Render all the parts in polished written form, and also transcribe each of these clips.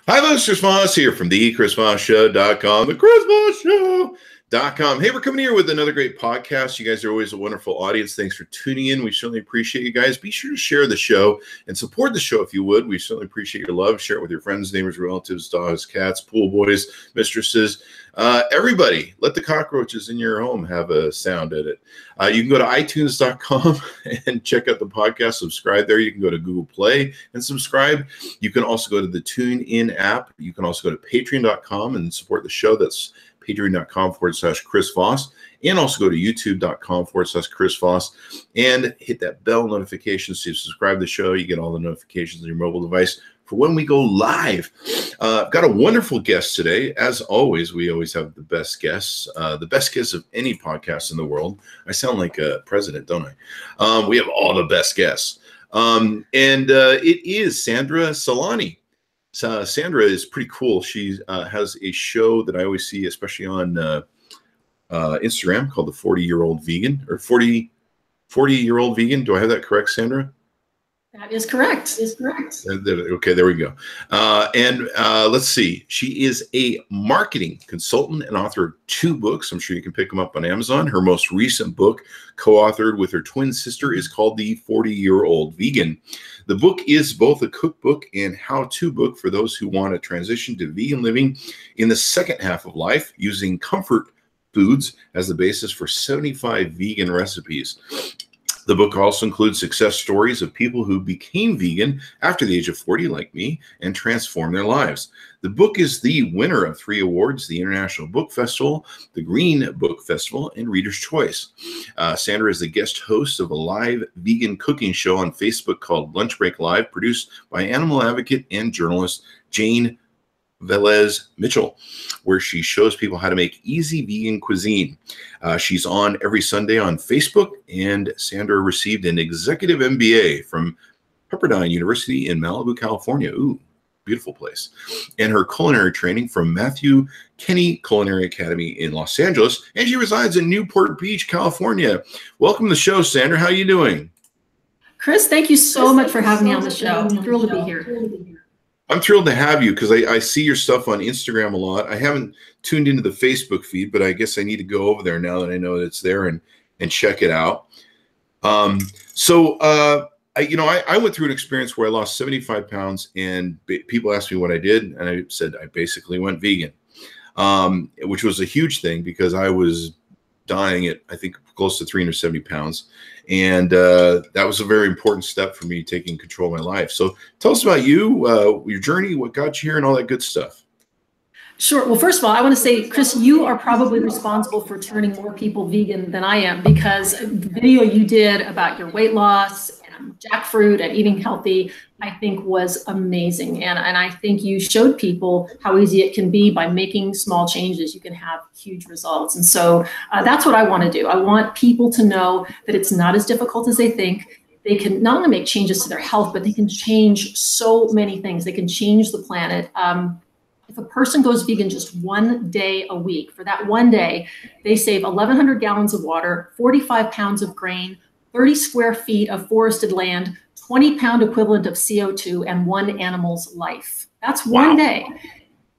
Hi, this is Chris Voss here from the ChrisVossShow.com, the ChrisVossShow.com. Hey, we're coming here with another great podcast. You guys are always a wonderful audience. Thanks for tuning in. We certainly appreciate you guys. Be sure to share the show and support the show if you would. We certainly appreciate your love. Share it with your friends, neighbors, relatives, dogs, cats, pool boys, mistresses. Everybody, let the cockroaches in your home have a sound at it. You can go to iTunes.com and check out the podcast. Subscribe there. You can go to Google Play and subscribe. You can also go to the TuneIn app. You can also go to Patreon.com and support the show. That's Patreon.com/Chris Voss. And also go to YouTube.com/Chris Voss and hit that bell notification so you subscribe to the show. You get all the notifications on your mobile device for when we go live. I've got a wonderful guest today. As always, we always have the best guests of any podcast in the world. I sound like a president, don't I? We have all the best guests. It is Sandra Sellani. Sandra is pretty cool. She has a show that I always see, especially on Instagram, called the 40-Year-Old Vegan, or 40-Year-Old Vegan. Do I have that correct, Sandra? That is correct. Okay, there we go. Let's see. She is a marketing consultant and author of 2 books. I'm sure you can pick them up on Amazon. Her most recent book, co-authored with her twin sister, is called The 40-Year-Old Vegan. The book is both a cookbook and how-to book for those who want to transition to vegan living in the second half of life, using comfort foods as the basis for 75 vegan recipes. The book also includes success stories of people who became vegan after the age of 40, like me, and transformed their lives. The book is the winner of 3 awards: the International Book Festival, the Green Book Festival, and Reader's Choice. Sandra is the guest host of a live vegan cooking show on Facebook called Lunch Break Live, produced by animal advocate and journalist Jane Velez Mitchell, where she shows people how to make easy vegan cuisine. She's on every Sunday on Facebook, and Sandra received an executive MBA from Pepperdine University in Malibu, California. Ooh, beautiful place. And her culinary training from Matthew Kenny Culinary Academy in Los Angeles, and she resides in Newport Beach, California. Welcome to the show, Sandra. How are you doing? Chris, thank you so much for having me on the show. I'm thrilled to be here. I'm thrilled to have you because I see your stuff on Instagram a lot. I haven't tuned into the Facebook feed, but I guess I need to go over there now that I know that it's there and check it out. I went through an experience where I lost 75 pounds, and people asked me what I did, and I said I basically went vegan, which was a huge thing because I was dying at, I think, close to 370 pounds. And that was a very important step for me, taking control of my life. So tell us about you, your journey, what got you here, and all that good stuff. Sure. Well, first of all, I want to say, Chris, you are probably responsible for turning more people vegan than I am, because the video you did about your weight loss and jackfruit and eating healthy, I think was amazing. And I think you showed people how easy it can be. By making small changes, you can have huge results. And so that's what I want to do. I want people to know that it's not as difficult as they think. They can not only make changes to their health, but they can change so many things. They can change the planet. If a person goes vegan just 1 day a week, for that 1 day, they save 1,100 gallons of water, 45 pounds of grain, 30 square feet of forested land, 20-pound equivalent of CO2, and 1 animal's life. That's 1 day.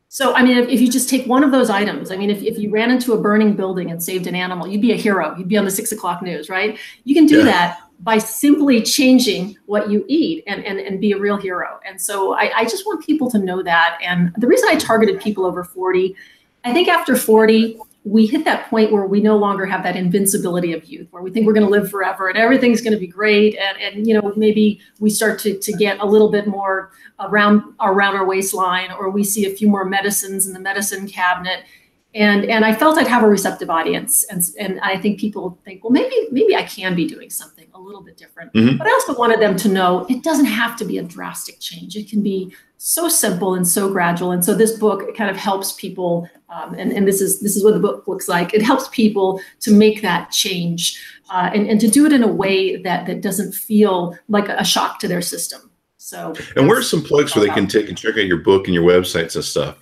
So, I mean, if you just take one of those items, I mean, if you ran into a burning building and saved an animal, you'd be a hero. You'd be on the 6 o'clock news, right? You can do that by simply changing what you eat and be a real hero. And so I just want people to know that. And the reason I targeted people over 40, I think after 40, we hit that point where we no longer have that invincibility of youth, where we think we're going to live forever and everything's going to be great. And maybe we start to get a little bit more around our waistline, or we see a few more medicines in the medicine cabinet. And I felt I'd have a receptive audience. And I think people think, well, maybe I can be doing something a little bit different. Mm-hmm. But I also wanted them to know it doesn't have to be a drastic change. It can be so simple and so gradual. And so this book kind of helps people, and this is what the book looks like. It helps people to make that change and to do it in a way that doesn't feel like a shock to their system. So, and where's some plugs where they can take and check out your book and your websites and stuff?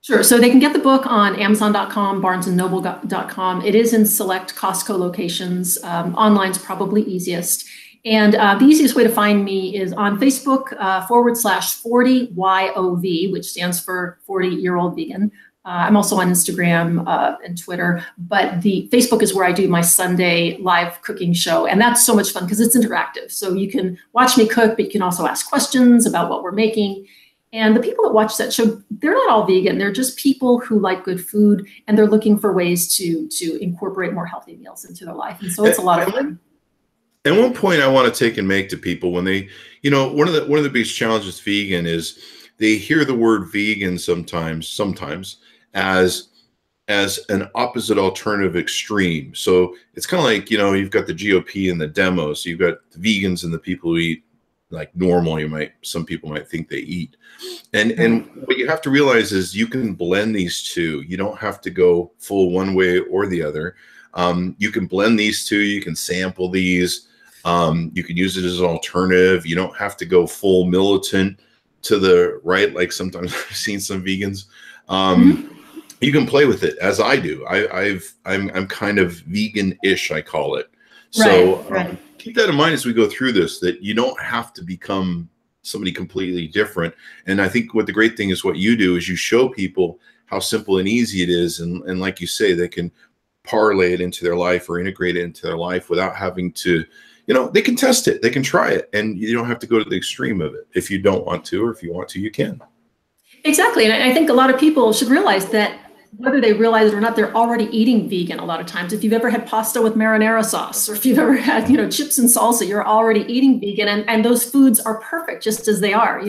Sure. So they can get the book on amzn.to, barnesandnoble.com. It is in select Costco locations. Online's probably easiest. And the easiest way to find me is on Facebook /40YOV, which stands for 40-year-old vegan. I'm also on Instagram and Twitter, but the Facebook is where I do my Sunday live cooking show. And that's so much fun because it's interactive. So you can watch me cook, but you can also ask questions about what we're making. And the people that watch that show, they're not all vegan. They're just people who like good food, and they're looking for ways to incorporate more healthy meals into their life. And so it's a lot of fun. And one point I want to take and make to people when they, one of the biggest challenges with vegan is they hear the word vegan sometimes as an opposite alternative extreme. So it's kind of like, you've got the GOP and the demos. So you've got the vegans and the people who eat like normal. Some people might think they eat. And what you have to realize is you can blend these two. You don't have to go full one way or the other. You can blend these two. You can sample these. You can use it as an alternative. You don't have to go full militant to the right, like sometimes I've seen some vegans. You can play with it as I do. I'm kind of vegan-ish, I call it. So right. Keep that in mind as we go through this, that you don't have to become somebody completely different. And I think what the great thing is what you do is you show people how simple and easy it is. And like you say, they can parlay it into their life or integrate it into their life without having to, they can test it, they can try it, and you don't have to go to the extreme of it. If you don't want to, or if you want to, you can. Exactly. And I think a lot of people should realize that whether they realize it or not, they're already eating vegan a lot of times. If you've ever had pasta with marinara sauce, or if you've ever had, chips and salsa, you're already eating vegan. And those foods are perfect just as they are,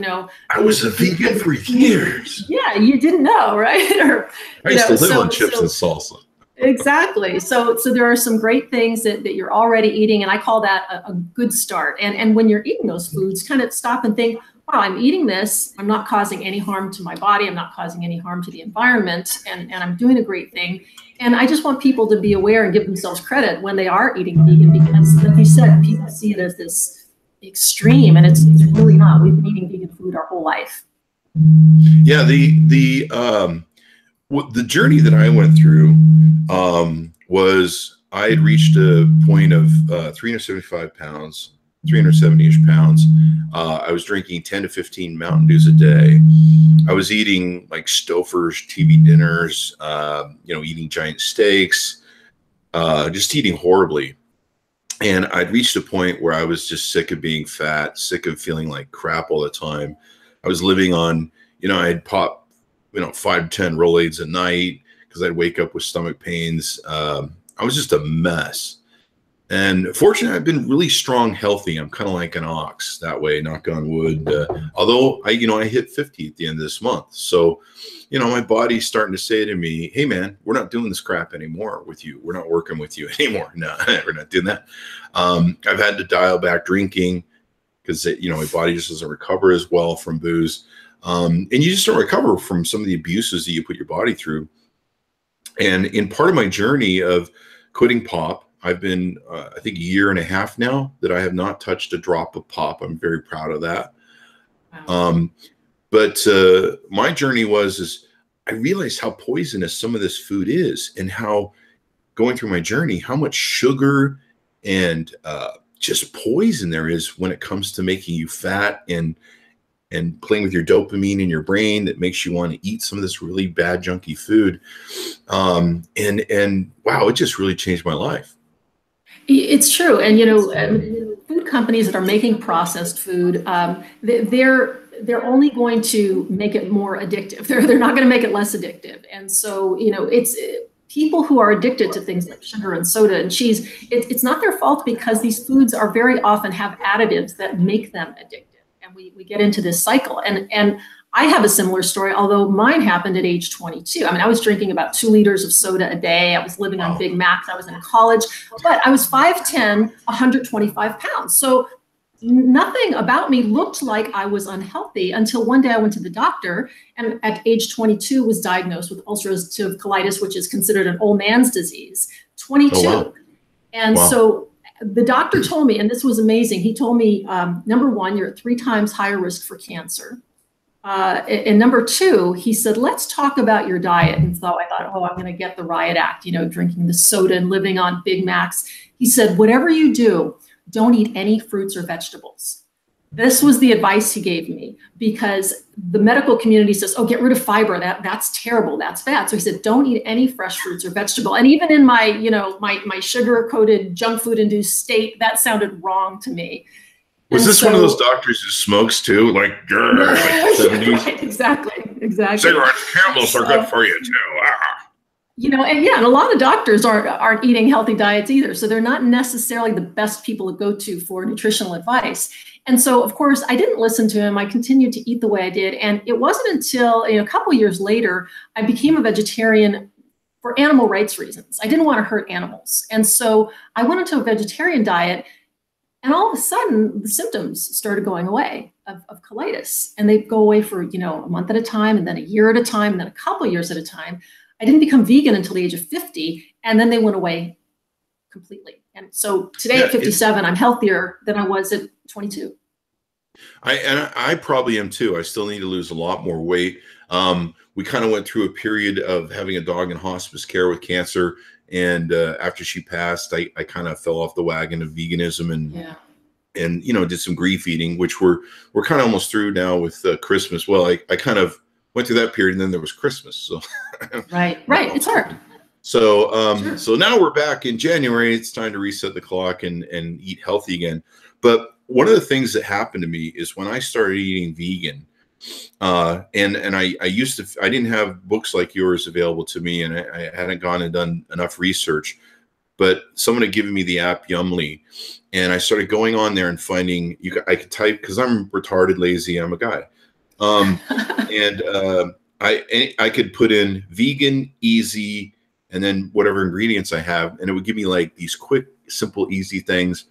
I was a vegan for years. Yeah, you didn't know, right? I used to live on chips and salsa. Exactly. So there are some great things that you're already eating. And I call that a good start. And when you're eating those foods, kind of stop and think, wow, I'm eating this. I'm not causing any harm to my body. I'm not causing any harm to the environment. And I'm doing a great thing. And I just want people to be aware and give themselves credit when they are eating vegan, because like you said, people see it as this extreme, and it's really not. We've been eating vegan food our whole life. Yeah. The journey that I went through was I had reached a point of 375 pounds. 370-ish pounds. I was drinking 10 to 15 Mountain Dews a day. I was eating like Stouffer's TV dinners, eating giant steaks, just eating horribly. And I'd reached a point where I was just sick of being fat, sick of feeling like crap all the time. I was living on, I'd pop, 5 to 10 Rolaids a night because I'd wake up with stomach pains. I was just a mess. And fortunately, I've been really strong, healthy. I'm kind of like an ox that way, knock on wood. Although I hit 50 at the end of this month. So, my body's starting to say to me, hey man, we're not doing this crap anymore with you. We're not working with you anymore. No, we're not doing that. I've had to dial back drinking because, my body just doesn't recover as well from booze. And you just don't recover from some of the abuses that you put your body through. And in part of my journey of quitting pop, I've been, I think, a year and a half now that I have not touched a drop of pop. I'm very proud of that. Wow. But my journey is I realized how poisonous some of this food is, and how, going through my journey, how much sugar and just poison there is when it comes to making you fat and playing with your dopamine in your brain that makes you want to eat some of this really bad, junky food. And wow, it just really changed my life. It's true. And, food companies that are making processed food, they're only going to make it more addictive. They're not going to make it less addictive. And so, it's people who are addicted to things like sugar and soda and cheese. It's not their fault, because these foods are very often have additives that make them addictive. And we get into this cycle. And I have a similar story, although mine happened at age 22. I mean, I was drinking about 2 liters of soda a day. I was living on Big Macs. I was in college, but I was 5'10", 125 pounds. So nothing about me looked like I was unhealthy until one day I went to the doctor, and at age 22 was diagnosed with ulcerative colitis, which is considered an old man's disease. 22. Oh, wow. And so the doctor told me, and this was amazing. He told me, number one, you're at 3 times higher risk for cancer. And number 2, he said, let's talk about your diet. And so I thought, I'm going to get the riot act, drinking the soda and living on Big Macs. He said, whatever you do, don't eat any fruits or vegetables. This was the advice he gave me, because the medical community says, oh, get rid of fiber. That's terrible. That's bad. So he said, don't eat any fresh fruits or vegetable. And even in my, my sugar-coated junk food induced state, that sounded wrong to me. Was this one of those doctors who smokes too? Like 70s? Right, exactly. Cigarettes, Camels are good for you too. And a lot of doctors aren't eating healthy diets either. So they're not necessarily the best people to go to for nutritional advice. And so, of course, I didn't listen to him. I continued to eat the way I did. And it wasn't until a couple of years later, I became a vegetarian for animal rights reasons. I didn't want to hurt animals. And so I went into a vegetarian diet, and all of a sudden the symptoms started going away of colitis. And they go away for, a month at a time, and then a year at a time, and then a couple of years at a time. I didn't become vegan until the age of 50, and then they went away completely. And so today at 57, I'm healthier than I was at 22. I probably am too. I still need to lose a lot more weight. We kind of went through a period of having a dog in hospice care with cancer. And after she passed, I kind of fell off the wagon of veganism and did some grief eating, which we're kind of almost through now with Christmas. Well, I kind of went through that period, and then there was Christmas. So right. It's hard. So Sure. So now we're back in January. It's time to reset the clock and eat healthy again. But one of the things that happened to me is when I started eating vegan, and I didn't have books like yours available to me, and I hadn't gone and done enough research, but someone had given me the app Yumly, and I started going on there and finding I could type, because I'm retarded, lazy, I'm a guy. I could put in vegan, easy, and then whatever ingredients I have, and it would give me like these quick, simple, easy things.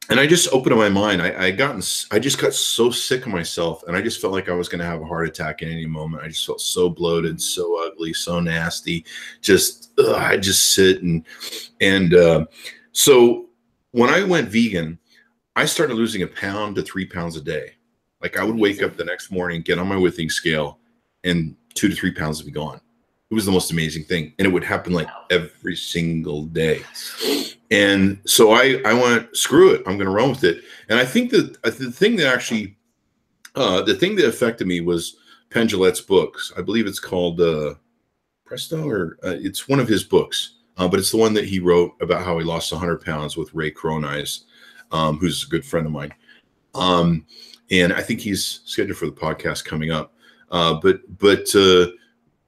And I just opened my mind. I just got so sick of myself, and I just felt like I was going to have a heart attack at any moment. I just felt so bloated, so ugly, so nasty. I just sit so when I went vegan, I started losing 1 pound to 3 pounds a day. Like I would wake up the next morning, get on my weighing scale, and 2 to 3 pounds would be gone. It was the most amazing thing. And it would happen like every single day. And so I went, screw it, I'm going to run with it. And I think that the thing that actually, the thing that affected me was Penn Jillette's books. I believe it's called Presto, or it's one of his books, but it's the one that he wrote about how he lost 100 pounds with Ray Cronise, who's a good friend of mine. And I think he's scheduled for the podcast coming up. But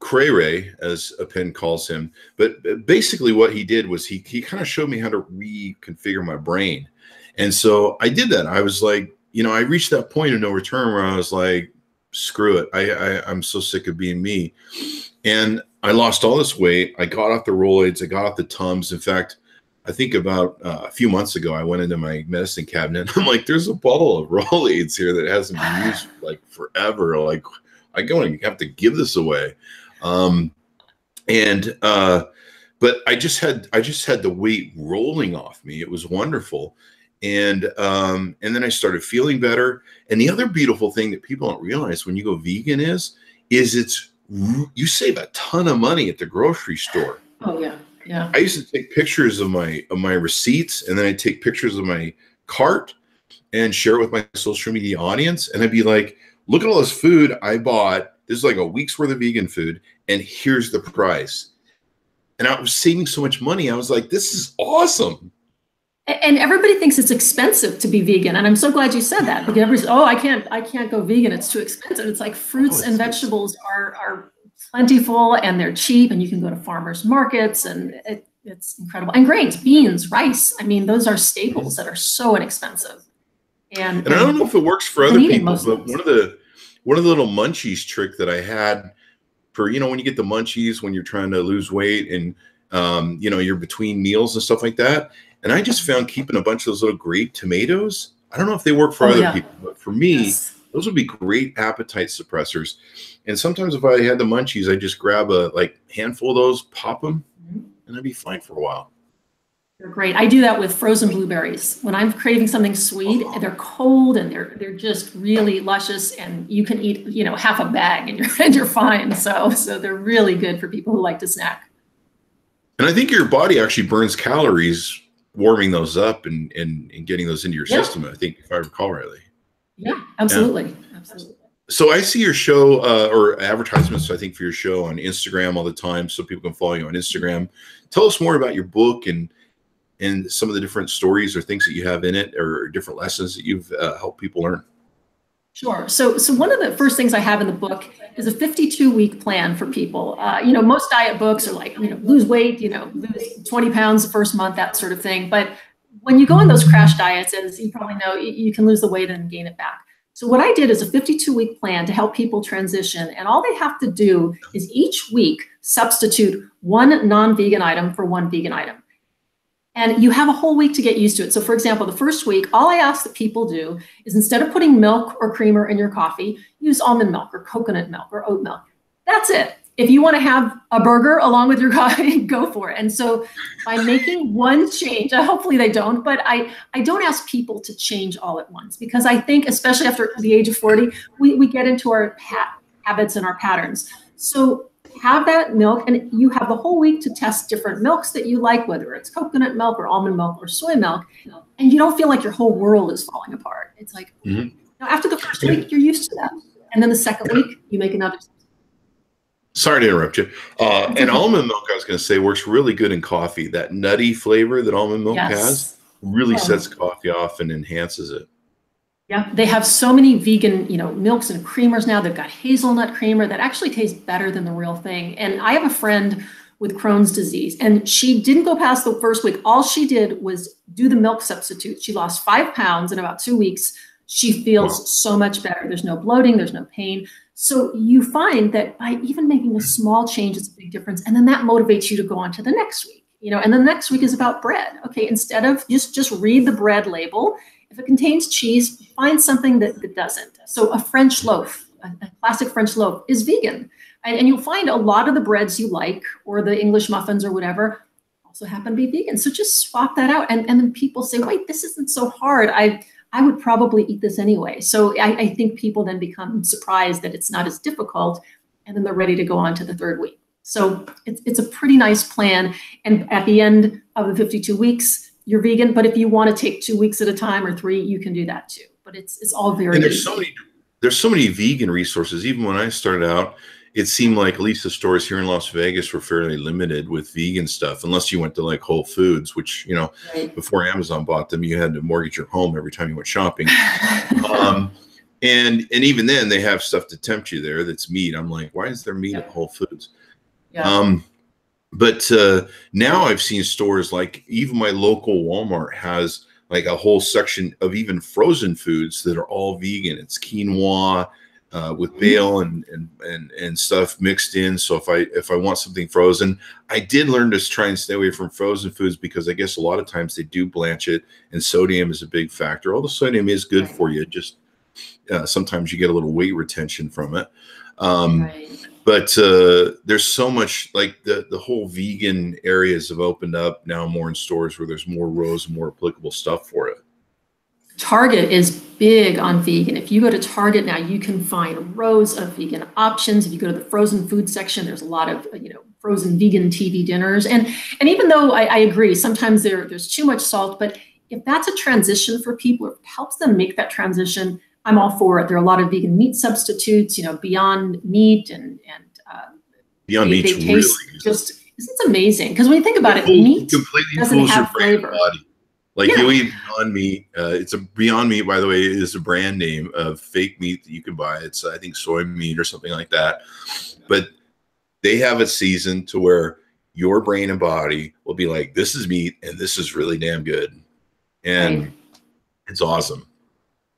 Cray Ray, as Penn calls him. But basically what he did was he kind of showed me how to reconfigure my brain. And so I did that. I was like, I reached that point of no return where I was like, screw it. I'm so sick of being me. And I lost all this weight. I got off the Rolaids. I got off the Tums. In fact, I think about a few months ago, I went into my medicine cabinet. I'm like, there's a bottle of Rolaids here that hasn't been used like forever. Like, I'm going to have to give this away. But I just had the weight rolling off me. It was wonderful. And then I started feeling better. And the other beautiful thing that people don't realize when you go vegan is you save a ton of money at the grocery store. Oh yeah. Yeah. I used to take pictures of my receipts, and then I'd take pictures of my cart and share it with my social media audience. And I'd be like, look at all this food I bought. This is like a week's worth of vegan food, and here's the price. And I was saving so much money. I was like, this is awesome. And everybody thinks it's expensive to be vegan. And I'm so glad you said that, because everybody's, oh, I can't go vegan. It's too expensive. It's like fruits and vegetables are plentiful, and they're cheap, and you can go to farmers markets, and it's incredible. And grains, beans, rice. I mean, those are staples that are so inexpensive. And I don't know if it works for other people, but one of the little munchies trick that I had for, when you get the munchies when you're trying to lose weight and, you're between meals and stuff like that. And I just found keeping a bunch of those little grape tomatoes. I don't know if they work for other people, but for me, those would be great appetite suppressors. And sometimes if I had the munchies, I just grab a handful of those, pop them, and I'd be fine for a while. They're great. I do that with frozen blueberries. When I'm craving something sweet, they're cold and they're just really luscious, and you can eat, half a bag and you're fine. So they're really good for people who like to snack. And I think your body actually burns calories warming those up and getting those into your Yeah. system, I think, if I recall rightly. Yeah, absolutely. Absolutely. So I see your show or advertisements, I think, for your show on Instagram all the time, so people can follow you on Instagram. Tell us more about your book and some of the different stories or things that you have in it, or different lessons that you've helped people learn. Sure. So one of the first things I have in the book is a 52-week plan for people. Most diet books are like, lose weight, lose 20 pounds the first month, that sort of thing. But when you go on those crash diets, as you probably know, you can lose the weight and gain it back. So what I did is a 52-week plan to help people transition. And all they have to do is each week substitute one non-vegan item for one vegan item. And you have a whole week to get used to it. So for example, the first week, all I ask that people do is, instead of putting milk or creamer in your coffee, use almond milk or coconut milk or oat milk. That's it. If you want to have a burger along with your coffee, go for it. And so by making one change, hopefully they don't, but I don't ask people to change all at once, because I think, especially after the age of 40, we get into our habits and our patterns. So have that milk, and you have the whole week to test different milks that you like, whether it's coconut milk or almond milk or soy milk, and you don't feel like your whole world is falling apart. It's like, after the first week, you're used to that. And then the second week, you make another. Sorry to interrupt you. And almond milk, I was going to say, works really good in coffee. That nutty flavor that almond milk has really sets coffee off and enhances it. Yeah, they have so many vegan, milks and creamers now. They've got hazelnut creamer that actually tastes better than the real thing. And I have a friend with Crohn's disease, and she didn't go past the first week. All she did was do the milk substitute. She lost 5 pounds in about 2 weeks. She feels so much better. There's no bloating, there's no pain. So you find that by even making a small change, it's a big difference. And then that motivates you to go on to the next week, and the next week is about bread. Okay, instead of just read the bread label. If it contains cheese, find something that doesn't. So a French loaf, a classic French loaf, is vegan. And you'll find a lot of the breads you like, or the English muffins or whatever, also happen to be vegan. So just swap that out. And then people say, wait, this isn't so hard. I would probably eat this anyway. So I think people then become surprised that it's not as difficult, and then they're ready to go on to the third week. So it's a pretty nice plan. And at the end of the 52 weeks, you're vegan. But if you want to take 2 weeks at a time or 3, you can do that too. But it's all very and easy. There's so many vegan resources. Even when I started out, it seemed like at least the stores here in Las Vegas were fairly limited with vegan stuff, unless you went to like Whole Foods, which, before Amazon bought them, you had to mortgage your home every time you went shopping. And even then they have stuff to tempt you there that's meat. I'm like, why is there meat at Whole Foods? Yeah. But now I've seen stores like even my local Walmart has like a whole section of even frozen foods that are all vegan. It's quinoa with bale and stuff mixed in. So if I want something frozen, I did learn to try and stay away from frozen foods, because I guess a lot of times they do blanch it, and sodium is a big factor. Although sodium is good for you, just sometimes you get a little weight retention from it. But there's so much, like the whole vegan areas have opened up now more in stores where there's more rows and more applicable stuff for it. Target is big on vegan. If you go to Target now, you can find rows of vegan options. If you go to the frozen food section, there's a lot of frozen vegan TV dinners. And even though I agree, sometimes there's too much salt, but if that's a transition for people, if it helps them make that transition, I'm all for it. There are a lot of vegan meat substitutes, Beyond Meat and Beyond Meat's really just, it's amazing. Because when you think about it, meat completely doesn't fools your have brain and flavor. body. Like you eat Beyond Meat. It's a Beyond Meat, by the way, is a brand name of fake meat that you can buy. It's I think soy meat or something like that. But they have it seasoned to where your brain and body will be like, this is meat and this is really damn good. And it's awesome.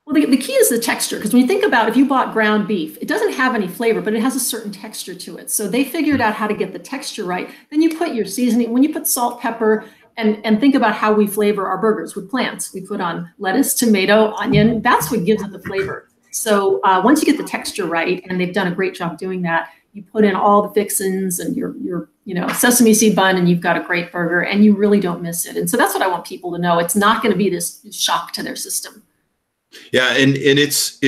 Well, the key is the texture, because when you think about if you bought ground beef, it doesn't have any flavor, but it has a certain texture to it. So they figured out how to get the texture right. Then you put your seasoning, when you put salt, pepper, and think about how we flavor our burgers with plants. We put on lettuce, tomato, onion. That's what gives it the flavor. So once you get the texture right, and they've done a great job doing that, you put in all the fixins and your sesame seed bun, and you've got a great burger, and you really don't miss it. And so that's what I want people to know. It's not going to be this shock to their system. Yeah, and it's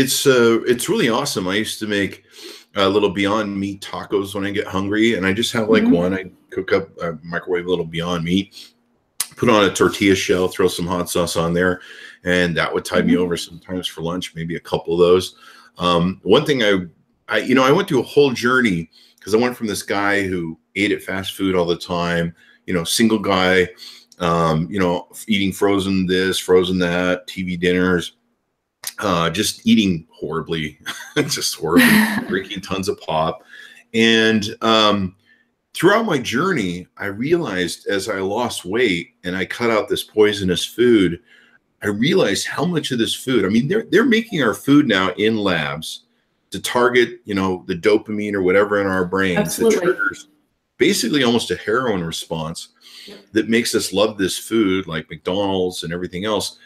really awesome. I used to make little Beyond Meat tacos when I get hungry, and I just have like one. I cook up, microwave a little Beyond Meat, put on a tortilla shell, throw some hot sauce on there, and that would tide me over sometimes for lunch, maybe a couple of those. One thing I went through a whole journey, because I went from this guy who ate at fast food all the time, single guy, eating frozen this, frozen that, TV dinners, just eating horribly, just horribly, drinking tons of pop. And throughout my journey, I realized as I lost weight and I cut out this poisonous food, I realized how much of this food, I mean, they're making our food now in labs to target, the dopamine or whatever in our brains that triggers basically almost a heroin response that makes us love this food, like McDonald's and everything else.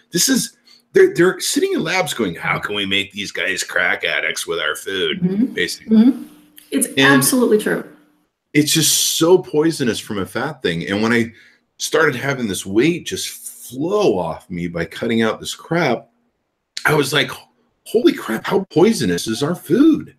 They're sitting in labs going, how can we make these guys crack addicts with our food, basically. It's absolutely true. It's just so poisonous from a fat thing. And when I started having this weight just flow off me by cutting out this crap, I was like, holy crap, how poisonous is our food?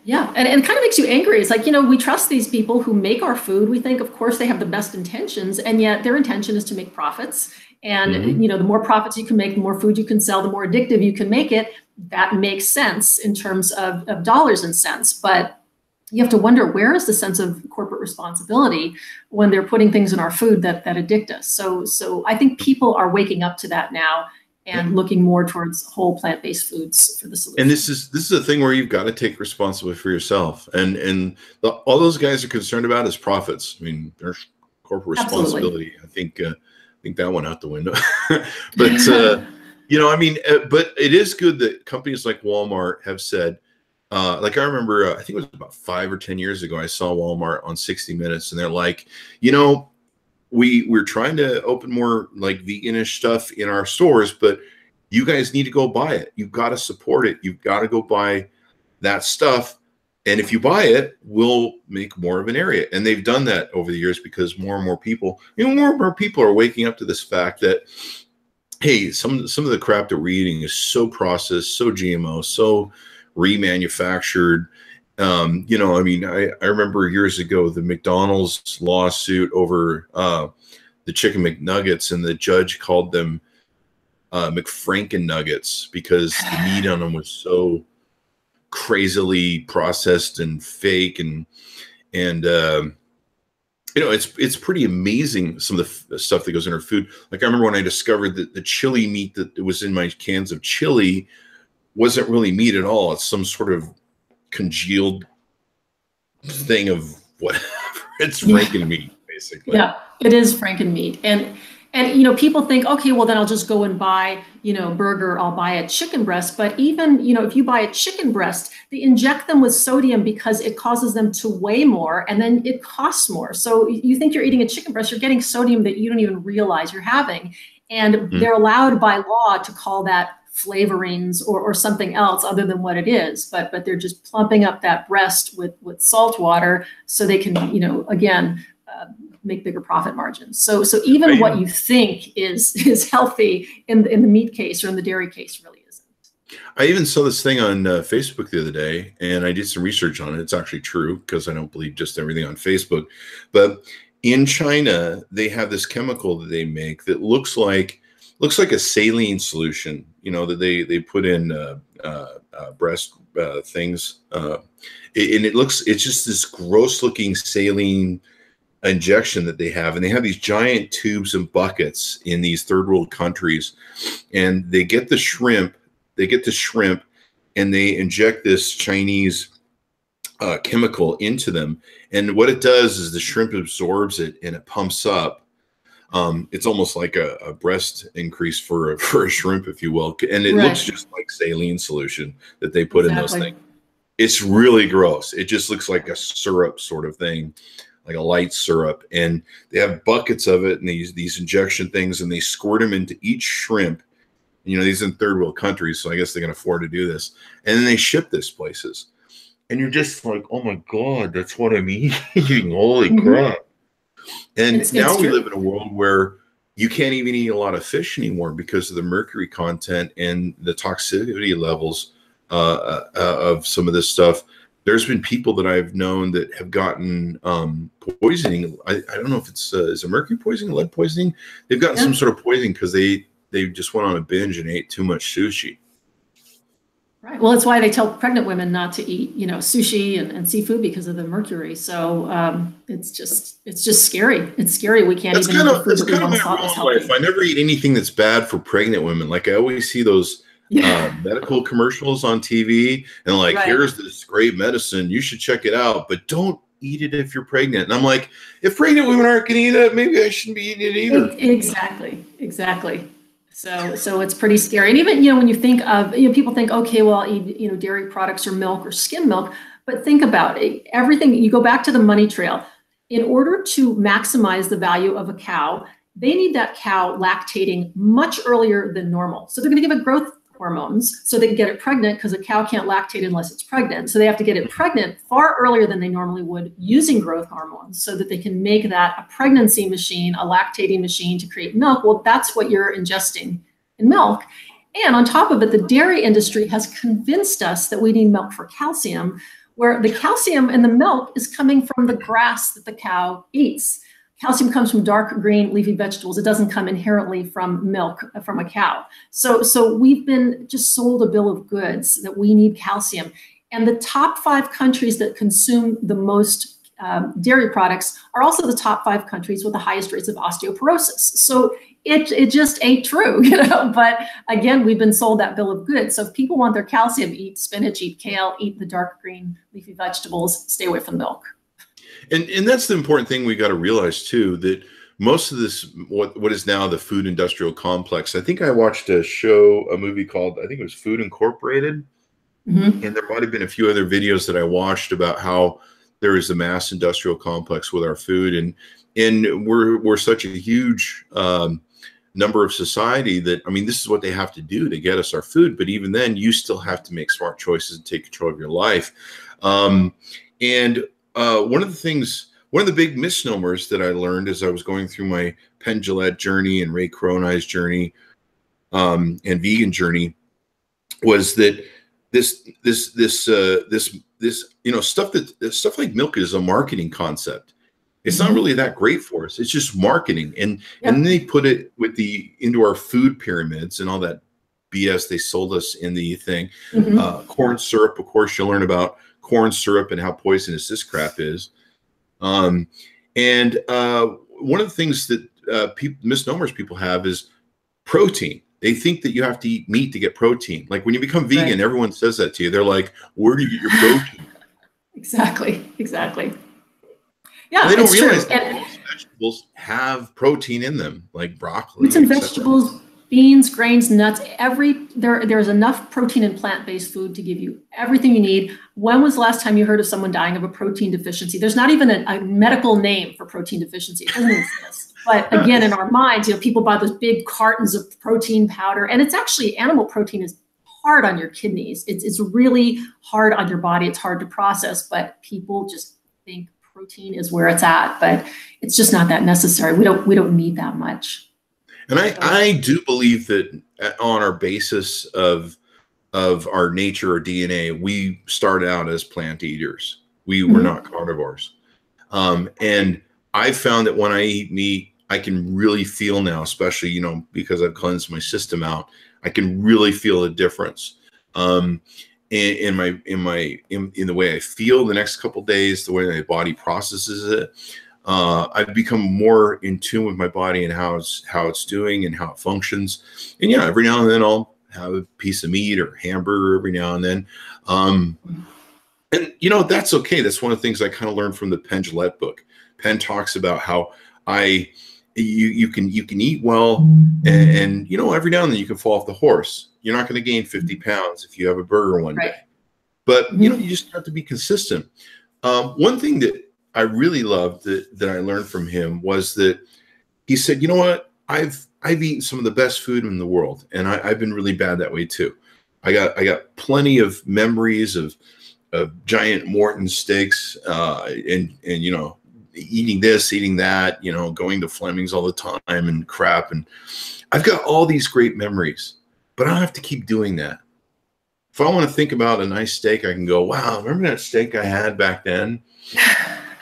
Yeah. And it kind of makes you angry. It's like, we trust these people who make our food. We think, of course, they have the best intentions, and yet their intention is to make profits. And, the more profits you can make, the more food you can sell, the more addictive you can make it. That makes sense in terms of dollars and cents. But you have to wonder, where is the sense of corporate responsibility when they're putting things in our food that addict us? So I think people are waking up to that now and looking more towards whole plant-based foods for the solution. And this is a thing where you've got to take responsibility for yourself. And all those guys are concerned about is profits. I mean, there's corporate responsibility. Absolutely. I think that went out the window. But but it is good that companies like Walmart have said, like I remember, I think it was about 5 or 10 years ago, I saw Walmart on 60 Minutes, and they're like, we're trying to open more like veganish stuff in our stores, but you guys need to go buy it. You've got to support it. You've got to go buy that stuff. And if you buy it, we'll make more of an area. And they've done that over the years because more and more people, more and more people are waking up to this fact that, hey, some of the crap that we're eating is so processed, so GMO, so remanufactured. I remember years ago, the McDonald's lawsuit over the chicken McNuggets, and the judge called them McFranken nuggets because the meat on them was so crazily processed and fake. And it's pretty amazing, some of the stuff that goes in our food. Like I remember when I discovered that the chili meat that was in my cans of chili wasn't really meat at all. It's some sort of congealed thing of whatever. It's Franken meat, basically. Yeah, it is Franken meat. And people think, okay, well then I'll just go and buy, burger, I'll buy a chicken breast. But even, if you buy a chicken breast, they inject them with sodium because it causes them to weigh more, and then it costs more. So you think you're eating a chicken breast, you're getting sodium that you don't even realize you're having. And they're allowed by law to call that flavorings or something else other than what it is, but they're just plumping up that breast with salt water so they can, make bigger profit margins. So even what you think is healthy in the meat case or in the dairy case really isn't. I even saw this thing on Facebook the other day, and I did some research on it. It's actually true because I don't believe just everything on Facebook. But in China, they have this chemical that they make that looks like a saline solution, that they put in breast things. And it's just this gross looking saline injection that they have. And they have these giant tubes and buckets in these third world countries. And they get the shrimp, and they inject this Chinese chemical into them. And what it does is the shrimp absorbs it and it pumps up. It's almost like a breast increase for a shrimp, if you will. And it looks just like saline solution that they put in those things. It's really gross. It just looks like a syrup sort of thing, like a light syrup. And they have buckets of it and these injection things, and they squirt them into each shrimp. These in third world countries, so I guess they can afford to do this. And then they ship this places. And you're just like, oh my God, that's what I'm eating. Holy crap. And now we live in a world where you can't even eat a lot of fish anymore because of the mercury content and the toxicity levels of some of this stuff. there's been people that I've known that have gotten poisoning. I don't know if it's is it mercury poisoning, lead poisoning. They've gotten some sort of poisoning because they just went on a binge and ate too much sushi. Right. Well, that's why they tell pregnant women not to eat, sushi and seafood because of the mercury. So it's just scary. It's scary. We can't even eat food that we once thought was healthy. I never eat anything that's bad for pregnant women. Like I always see those medical commercials on TV, and like, here's this great medicine, you should check it out, but don't eat it if you're pregnant. And I'm like, if pregnant women aren't going to eat it, maybe I shouldn't be eating it either. Exactly. So it's pretty scary. And even, when you think of, people think, okay, well, I'll eat, dairy products or milk or skim milk, but think about it. Everything, you go back to the money trail. In order to maximize the value of a cow, they need that cow lactating much earlier than normal. So they're going to give it growth hormones so they can get it pregnant, because a cow can't lactate unless it's pregnant. So they have to get it pregnant far earlier than they normally would using growth hormones so that they can make that a pregnancy machine, a lactating machine to create milk. Well, that's what you're ingesting in milk. And on top of it, the dairy industry has convinced us that we need milk for calcium, where the calcium in the milk is coming from the grass that the cow eats. Calcium comes from dark green leafy vegetables. It doesn't come inherently from milk from a cow. So we've been just sold a bill of goods that we need calcium. And the top 5 countries that consume the most dairy products are also the top 5 countries with the highest rates of osteoporosis. So it just ain't true, But again, we've been sold that bill of goods. So if people want their calcium, eat spinach, eat kale, eat the dark green leafy vegetables, stay away from milk. And that's the important thing we got to realize too, that most of this, what is now the food industrial complex. I think I watched a movie called, I think it was Food Incorporated. Mm-hmm. And there might have been a few other videos that I watched about how there is a mass industrial complex with our food. And we're such a huge number of society that, this is what they have to do to get us our food. But even then, you still have to make smart choices and take control of your life. One of the big misnomers that I learned as I was going through my Penn Jillette journey and Ray Croni's journey and vegan journey was that this stuff like milk is a marketing concept. It's not really that great for us. It's just marketing, and then they put it into our food pyramids and all that BS they sold us in the thing. Mm-hmm. Corn syrup, of course, you'll learn about corn syrup and how poisonous this crap is. One of the things that misnomers people have is protein. They think that you have to eat meat to get protein. Like when you become vegan, everyone says that to you. They're like, where do you get your protein? Exactly. Yeah, and they don't realize that most vegetables have protein in them, like broccoli. Fruits and vegetables, beans, grains, nuts, there's enough protein in plant-based food to give you everything you need. When was the last time you heard of someone dying of a protein deficiency? There's not even a medical name for protein deficiency. It doesn't exist. But again, in our minds, people buy those big cartons of protein powder, and it's actually, animal protein is hard on your kidneys. It's really hard on your body. It's hard to process, but people just think protein is where it's at, but it's just not that necessary. We don't need that much. And I do believe that on our basis of our nature or DNA, we started out as plant eaters. We were not carnivores. And I found that when I eat meat, I can really feel now, especially, because I've cleansed my system out, I can really feel a difference in the way I feel the next couple of days, the way my body processes it. I've become more in tune with my body and how it's doing and how it functions. And every now and then I'll have a piece of meat or hamburger every now and then. And that's okay. That's one of the things I kind of learned from the Penn Jillette book. Penn talks about how you can eat well, and every now and then you can fall off the horse. You're not going to gain 50 pounds if you have a burger one day, but you just have to be consistent. One thing that I really loved that I learned from him was that he said, I've eaten some of the best food in the world, and I've been really bad that way too. I got plenty of memories of giant Morton steaks, and eating this, eating that, going to Fleming's all the time and crap. And I've got all these great memories, but I don't have to keep doing that. if I want to think about a nice steak, I can go, wow, remember that steak I had back then?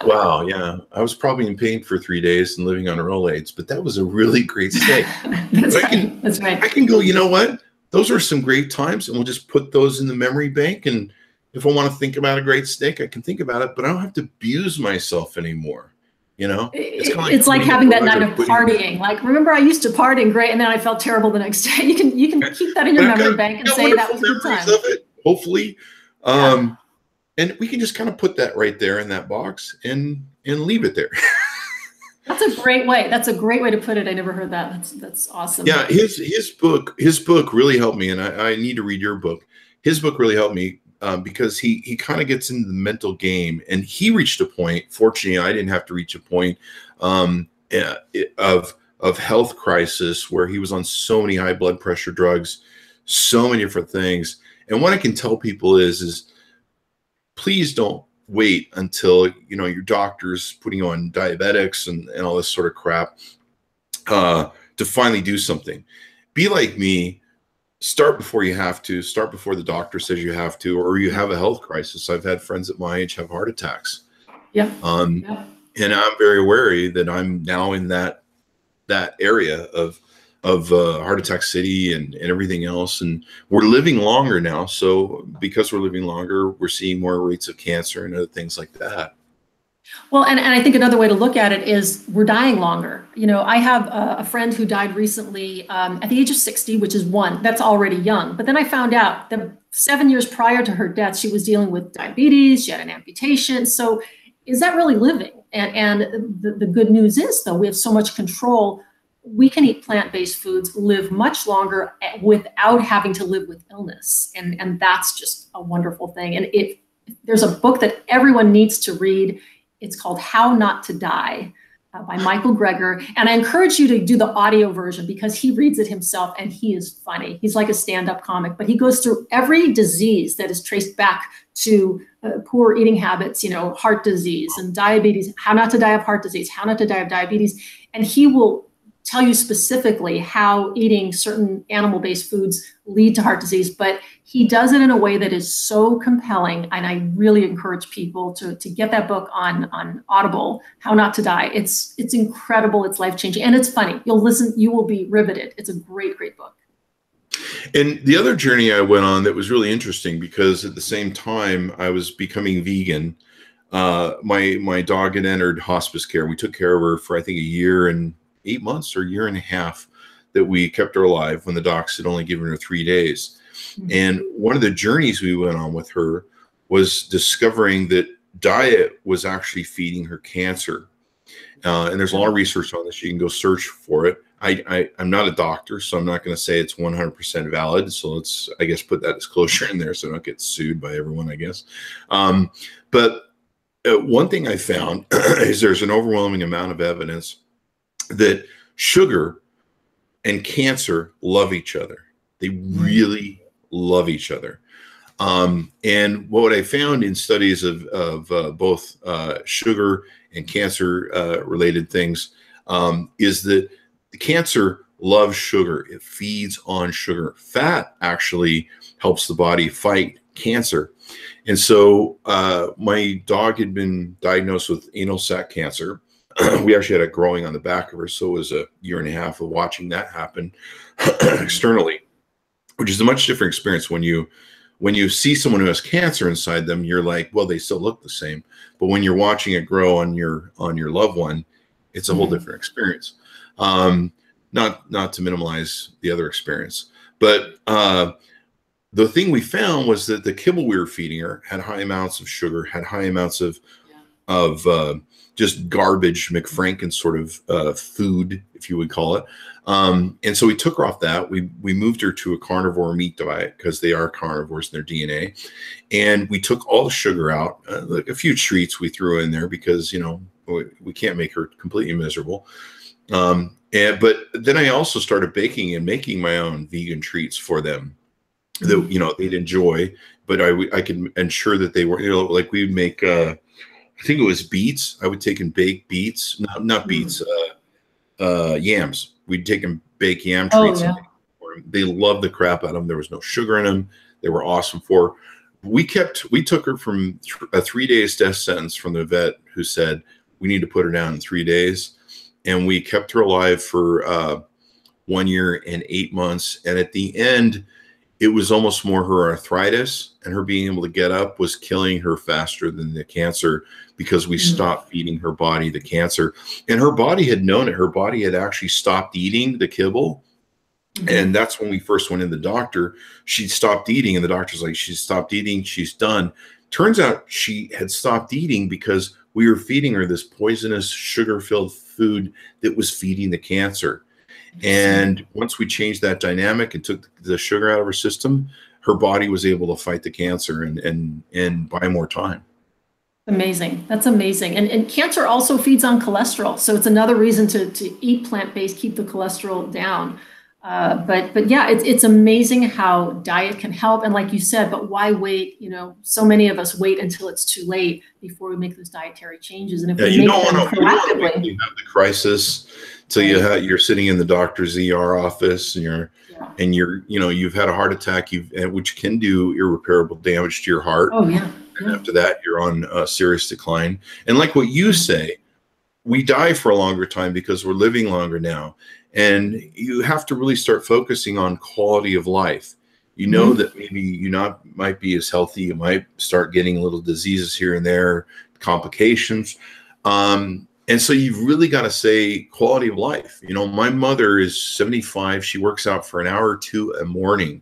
Wow, yeah. I was probably in pain for 3 days and living on Rolaids, but that was a really great steak. That's right. That's right. I can go, you know what? Those are some great times, and we'll just put those in the memory bank. And if I want to think about a great steak, I can think about it, but I don't have to abuse myself anymore. You know, it's like having that night of partying. Like, remember, I used to party and great, and then I felt terrible the next day. You can keep that in your memory bank and say that was a good time. Of it, hopefully, and we can just kind of put that right there in that box and leave it there. That's a great way. That's a great way to put it. I never heard that. That's awesome. Yeah, his book really helped me, and I need to read your book. His book really helped me. Because he kind of gets into the mental game, and he reached a point. Fortunately, I didn't have to reach a point of health crisis where he was on so many high blood pressure drugs, so many different things. And what I can tell people is please don't wait until your doctor's putting you on diabetics and all this sort of crap to finally do something. Be like me. Start before you have to. Start before the doctor says you have to, or you have a health crisis. I've had friends at my age have heart attacks. Yeah. And I'm very wary that I'm now in that area of heart attack city and everything else. And we're living longer now. So because we're living longer, we're seeing more rates of cancer and other things like that. Well, and I think another way to look at it is we're dying longer. I have a friend who died recently at the age of 60, which is one. That's already young. But then I found out that 7 years prior to her death, she was dealing with diabetes. She had an amputation. So is that really living? And the good news is, though, we have so much control. We can eat plant-based foods, live much longer without having to live with illness. And that's just a wonderful thing. And if there's a book that everyone needs to read, it's called How Not to Die by Michael Greger. And I encourage you to do the audio version because he reads it himself and he is funny. He's like a stand-up comic, but he goes through every disease that is traced back to poor eating habits, heart disease and diabetes, how not to die of heart disease, how not to die of diabetes. And he will tell you specifically how eating certain animal-based foods lead to heart disease, but he does it in a way that is so compelling. And I really encourage people to get that book on Audible, How Not to Die. It's incredible. It's life-changing. And it's funny. You'll listen, you will be riveted. It's a great, great book. And the other journey I went on that was really interesting because at the same time I was becoming vegan, my dog had entered hospice care. We took care of her for, I think, a year and 8 months or a year and a half that we kept her alive when the docs had only given her 3 days. Mm-hmm. And one of the journeys we went on with her was discovering that diet was actually feeding her cancer. And there's a lot of research on this. You can go search for it. I'm not a doctor, so I'm not going to say it's 100% valid. So let's, I guess, put that disclosure in there so I don't get sued by everyone, I guess. But one thing I found is there's an overwhelming amount of evidence that sugar and cancer love each other. They really love each other. And what I found in studies of both sugar and cancer related things is that the cancer loves sugar. It feeds on sugar. Fat actually helps the body fight cancer. And so my dog had been diagnosed with anal sac cancer. We actually had it growing on the back of her. So it was a year and a half of watching that happen externally, which is a much different experience. When you see someone who has cancer inside them, you're like, well, they still look the same. But when you're watching it grow on your loved one, it's a whole different experience. Not to minimize the other experience, but the thing we found was that the kibble we were feeding her had high amounts of sugar, had high amounts of just garbage, McFranken sort of food, if you would call it. And so we took her off that. We moved her to a carnivore meat diet because they are carnivores in their DNA. And we took all the sugar out, like a few treats we threw in there because, we can't make her completely miserable. But then I also started baking and making my own vegan treats for them that, they'd enjoy, but I could ensure that they were, like we would make, I think it was beets. I would take and bake beets, not beets, yams. We'd take and bake yam treats. Oh, yeah. They loved the crap out of them. There was no sugar in them. They were awesome for her. We took her from a 3 days death sentence from the vet who said, we need to put her down in 3 days. And we kept her alive for 1 year and 8 months. And at the end, it was almost more her arthritis and her being able to get up was killing her faster than the cancer, because we stopped feeding her body the cancer. And her body had known it. Her body had actually stopped eating the kibble. And that's when we first went in the doctor. She stopped eating, and the doctor's like, she's stopped eating, she's done. Turns out she had stopped eating because we were feeding her this poisonous, sugar-filled food that was feeding the cancer. And once we changed that dynamic and took the sugar out of her system, her body was able to fight the cancer and buy more time. Amazing. That's amazing. And cancer also feeds on cholesterol. So it's another reason to eat plant-based, keep the cholesterol down. But yeah, it's amazing how diet can help. And like you said, but why wait? You know, so many of us wait until it's too late before we make those dietary changes. And if we make them proactively, you have the crisis till you're sitting in the doctor's ER office and you've had a heart attack, which can do irreparable damage to your heart. Oh yeah. And after that, you're on a serious decline. And like what you say, we die for a longer time because we're living longer now. And you have to really start focusing on quality of life. You know that maybe you might be as healthy. You might start getting little diseases here and there, complications. And so you've really got to say quality of life. You know, my mother is 75. She works out for an hour or two a morning.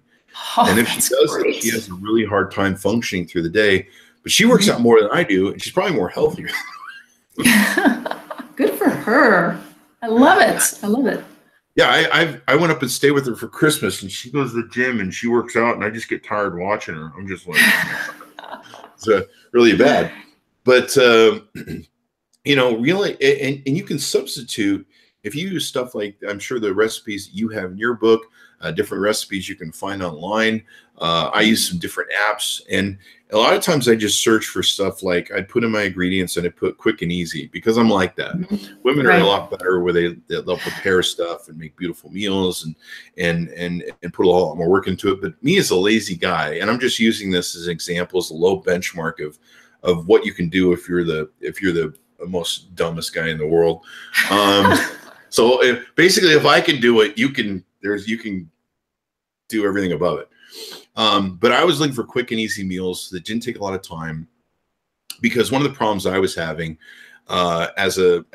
And if she does it, she has a really hard time functioning through the day. But she works out more than I do, and she's probably more healthier. Good for her. I love it. I love it. Yeah, I went up and stayed with her for Christmas, and she goes to the gym and she works out, and I just get tired watching her. I'm just like, it's really bad. But you know, really, and you can substitute if you use stuff like, I'm sure the recipes you have in your book, different recipes you can find online. I use some different apps, and a lot of times I just search for stuff like I put in my ingredients and I put quick and easy, because I'm like that. Women are a lot better where they'll prepare stuff and make beautiful meals and put a lot more work into it. But me as a lazy guy, and I'm just using this as an example, as a low benchmark of what you can do if you're the most dumbest guy in the world. So basically, if I can do it, you can do everything above it. But I was looking for quick and easy meals that didn't take a lot of time, because one of the problems I was having as a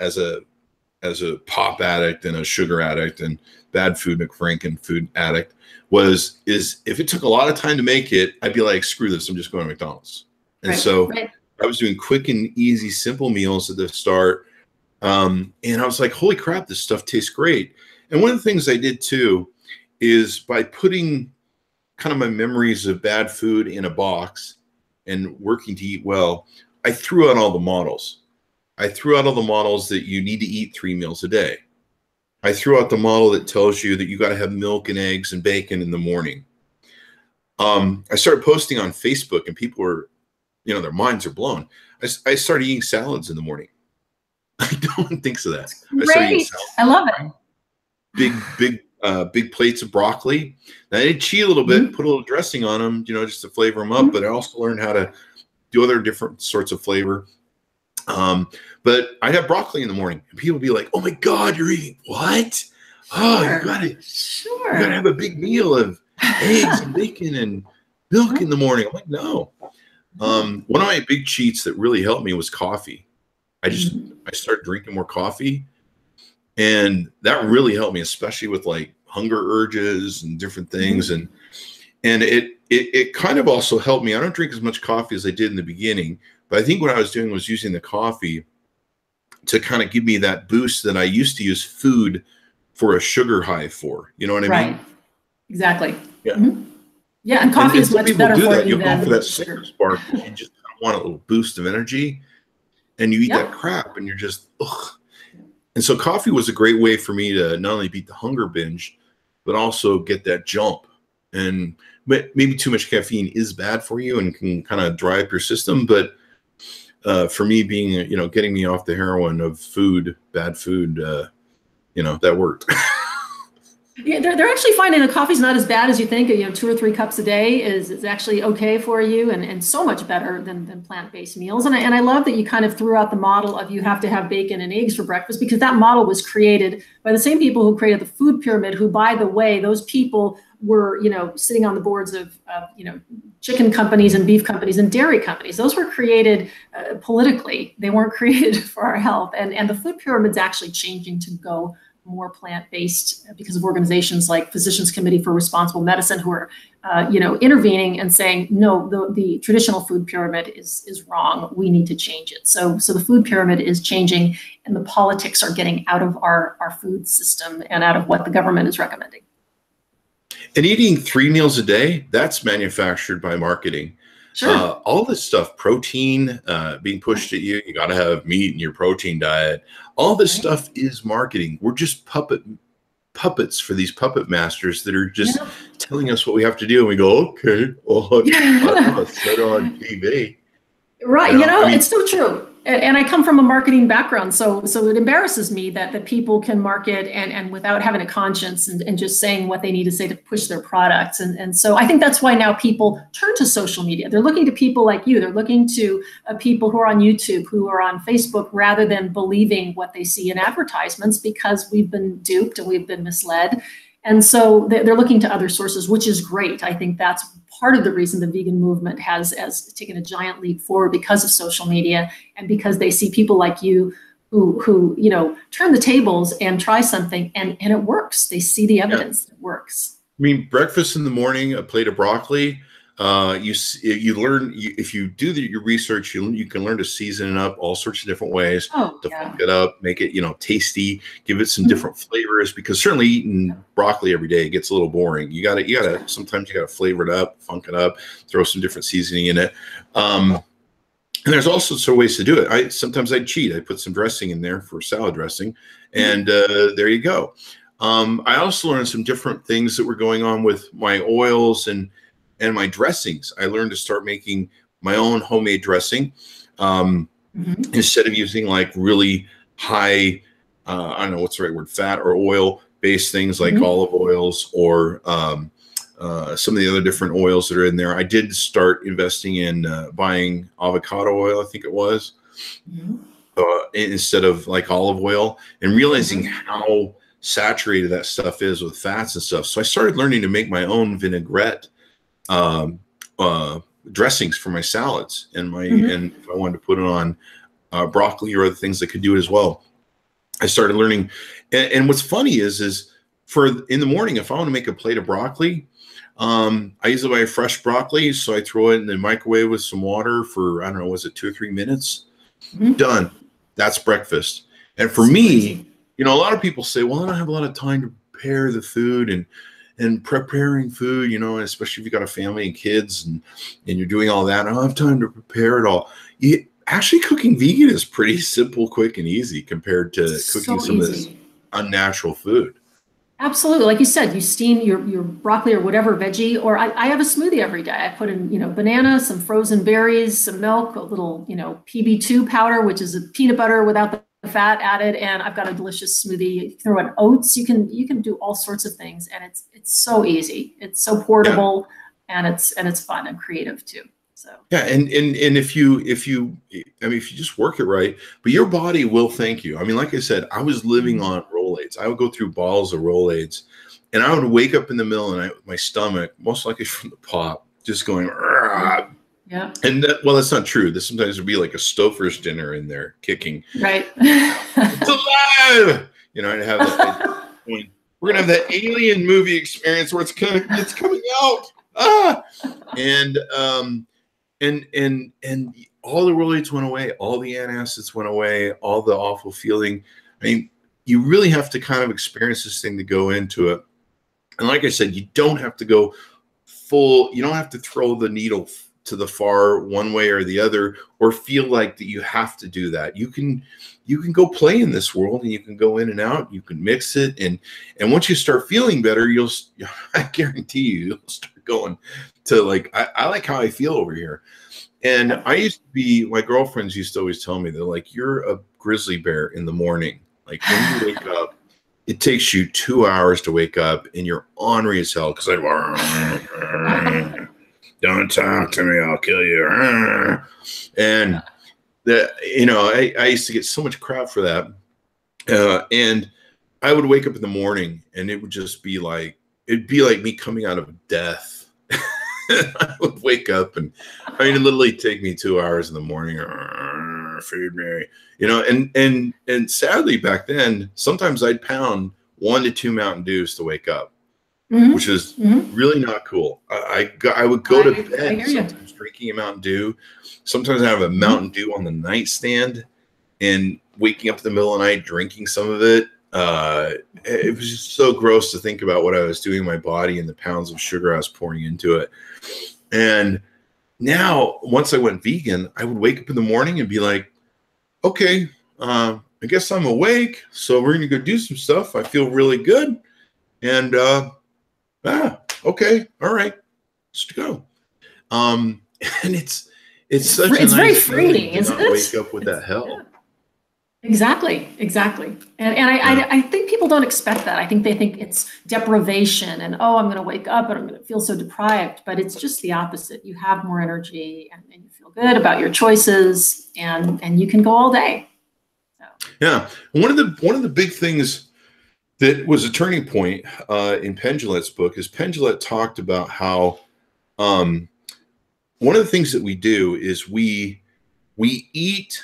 pop addict and a sugar addict and bad food McFranken food addict is if it took a lot of time to make it, I'd be like, screw this, I'm just going to McDonald's. And I was doing quick and easy, simple meals at the start. And I was like, holy crap, this stuff tastes great. And one of the things I did too is by putting kind of my memories of bad food in a box and working to eat well, I threw out all the models. I threw out all the models that you need to eat 3 meals a day. I threw out the model that tells you that you got to have milk and eggs and bacon in the morning. I started posting on Facebook, and people were, you know, their minds are blown. I started eating salads in the morning. No one thinks of that. Great. I love it. Big plates of broccoli. Now, I did cheat a little bit, put a little dressing on them, you know, just to flavor them up. But I also learned how to do other different sorts of flavor. But I'd have broccoli in the morning, and people would be like, "Oh my God, you're eating what? Oh, you gotta have a big meal of eggs and bacon and milk in the morning." I'm like, no. One of my big cheats that really helped me was coffee. I started drinking more coffee, and that really helped me, especially with like hunger urges and different things. And it kind of also helped me. I don't drink as much coffee as I did in the beginning, but I think what I was doing was using the coffee to kind of give me that boost that I used to use food for a sugar high for. You know what I mean? Right. Exactly. Yeah. Yeah, and coffee is much better for you than go for that sugar spark. You just want a little boost of energy, and you eat that crap, and you're just ugh. And so coffee was a great way for me to not only beat the hunger binge, but also get that jump. And maybe too much caffeine is bad for you and can kind of dry up your system. But for me, being, you know, getting me off the heroin of food, bad food, you know, that worked. Yeah, they're actually finding the coffee's not as bad as you think. 2 or 3 cups a day is actually okay for you, and so much better than plant-based meals. And I love that you kind of threw out the model of you have to have bacon and eggs for breakfast, because that model was created by the same people who created the food pyramid, who, by the way, those people were, sitting on the boards of chicken companies and beef companies and dairy companies. Those were created politically. They weren't created for our health. And the food pyramid's actually changing to go more plant-based because of organizations like Physicians Committee for Responsible Medicine, who are, intervening and saying, no, the traditional food pyramid is wrong. We need to change it. So the food pyramid is changing, and the politics are getting out of our food system and out of what the government is recommending. And eating 3 meals a day, that's manufactured by marketing. Sure. All this stuff, protein being pushed at you, you got to have meat in your protein diet. All this stuff is marketing. We're just puppets for these puppet masters that are just telling us what we have to do. And we go, okay, well, I'll set on TV. Right. It's so true. And I come from a marketing background, so it embarrasses me that people can market and without having a conscience and just saying what they need to say to push their products. And so I think that's why now people turn to social media. They're looking to people like you. They're looking to people who are on YouTube, who are on Facebook, rather than believing what they see in advertisements, because we've been duped and we've been misled. And so they're looking to other sources, which is great. I think that's part of the reason the vegan movement has taken a giant leap forward, because of social media, and because they see people like you who turn the tables and try something, and it works. They see the evidence. It works. I mean, breakfast in the morning, a plate of broccoli. You learn, if you do your research, you can learn to season it up all sorts of different ways to funk it up, make it tasty, give it some different flavors, because certainly eating broccoli every day gets a little boring. You gotta sometimes you gotta flavor it up, funk it up, throw some different seasoning in it. And there's all sorts of ways to do it. Sometimes I cheat. I put some dressing in there for salad dressing, and there you go. I also learned some different things that were going on with my oils and my dressings. I learned to start making my own homemade dressing instead of using like really high, I don't know what's the right word, fat or oil based things like olive oils or some of the other different oils that are in there. I did start investing in buying avocado oil, I think it was, instead of like olive oil, and realizing how saturated that stuff is with fats and stuff. So I started learning to make my own vinaigrette dressings for my salads and and if I wanted to put it on broccoli or other things that could do it as well. I started learning, and what's funny is for in the morning, if I want to make a plate of broccoli, I usually buy a fresh broccoli, so I throw it in the microwave with some water for, I don't know, was it 2 or 3 minutes? Done. That's breakfast. And for me, a lot of people say, well, I don't have a lot of time to prepare the food and preparing food, especially if you've got a family and kids and you're doing all that. I don't have time to prepare it all. Actually, cooking vegan is pretty simple, quick, and easy compared to cooking some of this unnatural food. Absolutely. Like you said, you steam your broccoli or whatever veggie, or I have a smoothie every day. I put in, banana, some frozen berries, some milk, a little, PB2 powder, which is a peanut butter without the fat added, and I've got a delicious smoothie. You can throw in oats. You can do all sorts of things, and it's so easy. It's so portable, and it's fun and creative too. So and if you just work it right, but your body will thank you. I mean, like I said, I was living on Rolaids. I would go through bottles of Rolaids, and I would wake up in the middle of the night with my stomach, most likely from the pop, just going. Yeah. And that's not true. Sometimes there'd be like a Stouffer's dinner in there kicking. Right. It's alive. I'd have that. We're gonna have that alien movie experience where it's coming out. And all the Rolaids went away, all the antacids went away, all the awful feeling. I mean, you really have to kind of experience this thing to go into it. And like I said, you don't have to go full. You don't have to throw the needle to the far one way or the other, or feel like that you have to do that. You can go play in this world, and you can go in and out. You can mix it, and once you start feeling better, I guarantee you'll start going to like, I like how I feel over here. And I used to be, my girlfriends used to always tell me, they're like, you're a grizzly bear in the morning. Like when you wake up, it takes you 2 hours to wake up and you're ornery as hell because don't talk to me, I'll kill you. And I used to get so much crap for that. And I would wake up in the morning and it would just be like, it'd be like me coming out of death. I would wake up and it'd literally take me 2 hours in the morning. Feed me, and sadly back then, sometimes I'd pound 1 to 2 Mountain Dews to wake up, which is really not cool. I would go to bed sometimes drinking a Mountain Dew. Sometimes I have a Mountain Dew on the nightstand and waking up in the middle of the night drinking some of it. It was just so gross to think about what I was doing in my body and the pounds of sugar I was pouring into it. And now, once I went vegan, I would wake up in the morning and be like, okay, I guess I'm awake, so we're going to go do some stuff. I feel really good. And, okay, all right, let's go. And it's such a nice very freeing, isn't it? Wake up with that hell. Yeah. Exactly. And I think people don't expect that. I think they think it's deprivation and, I'm going to wake up and I'm going to feel so deprived, but it's just the opposite. You have more energy and you feel good about your choices and you can go all day. So. Yeah. One of the big things that was a turning point in Penn Jillette's book is Penn Jillette talked about how one of the things that we do is we eat.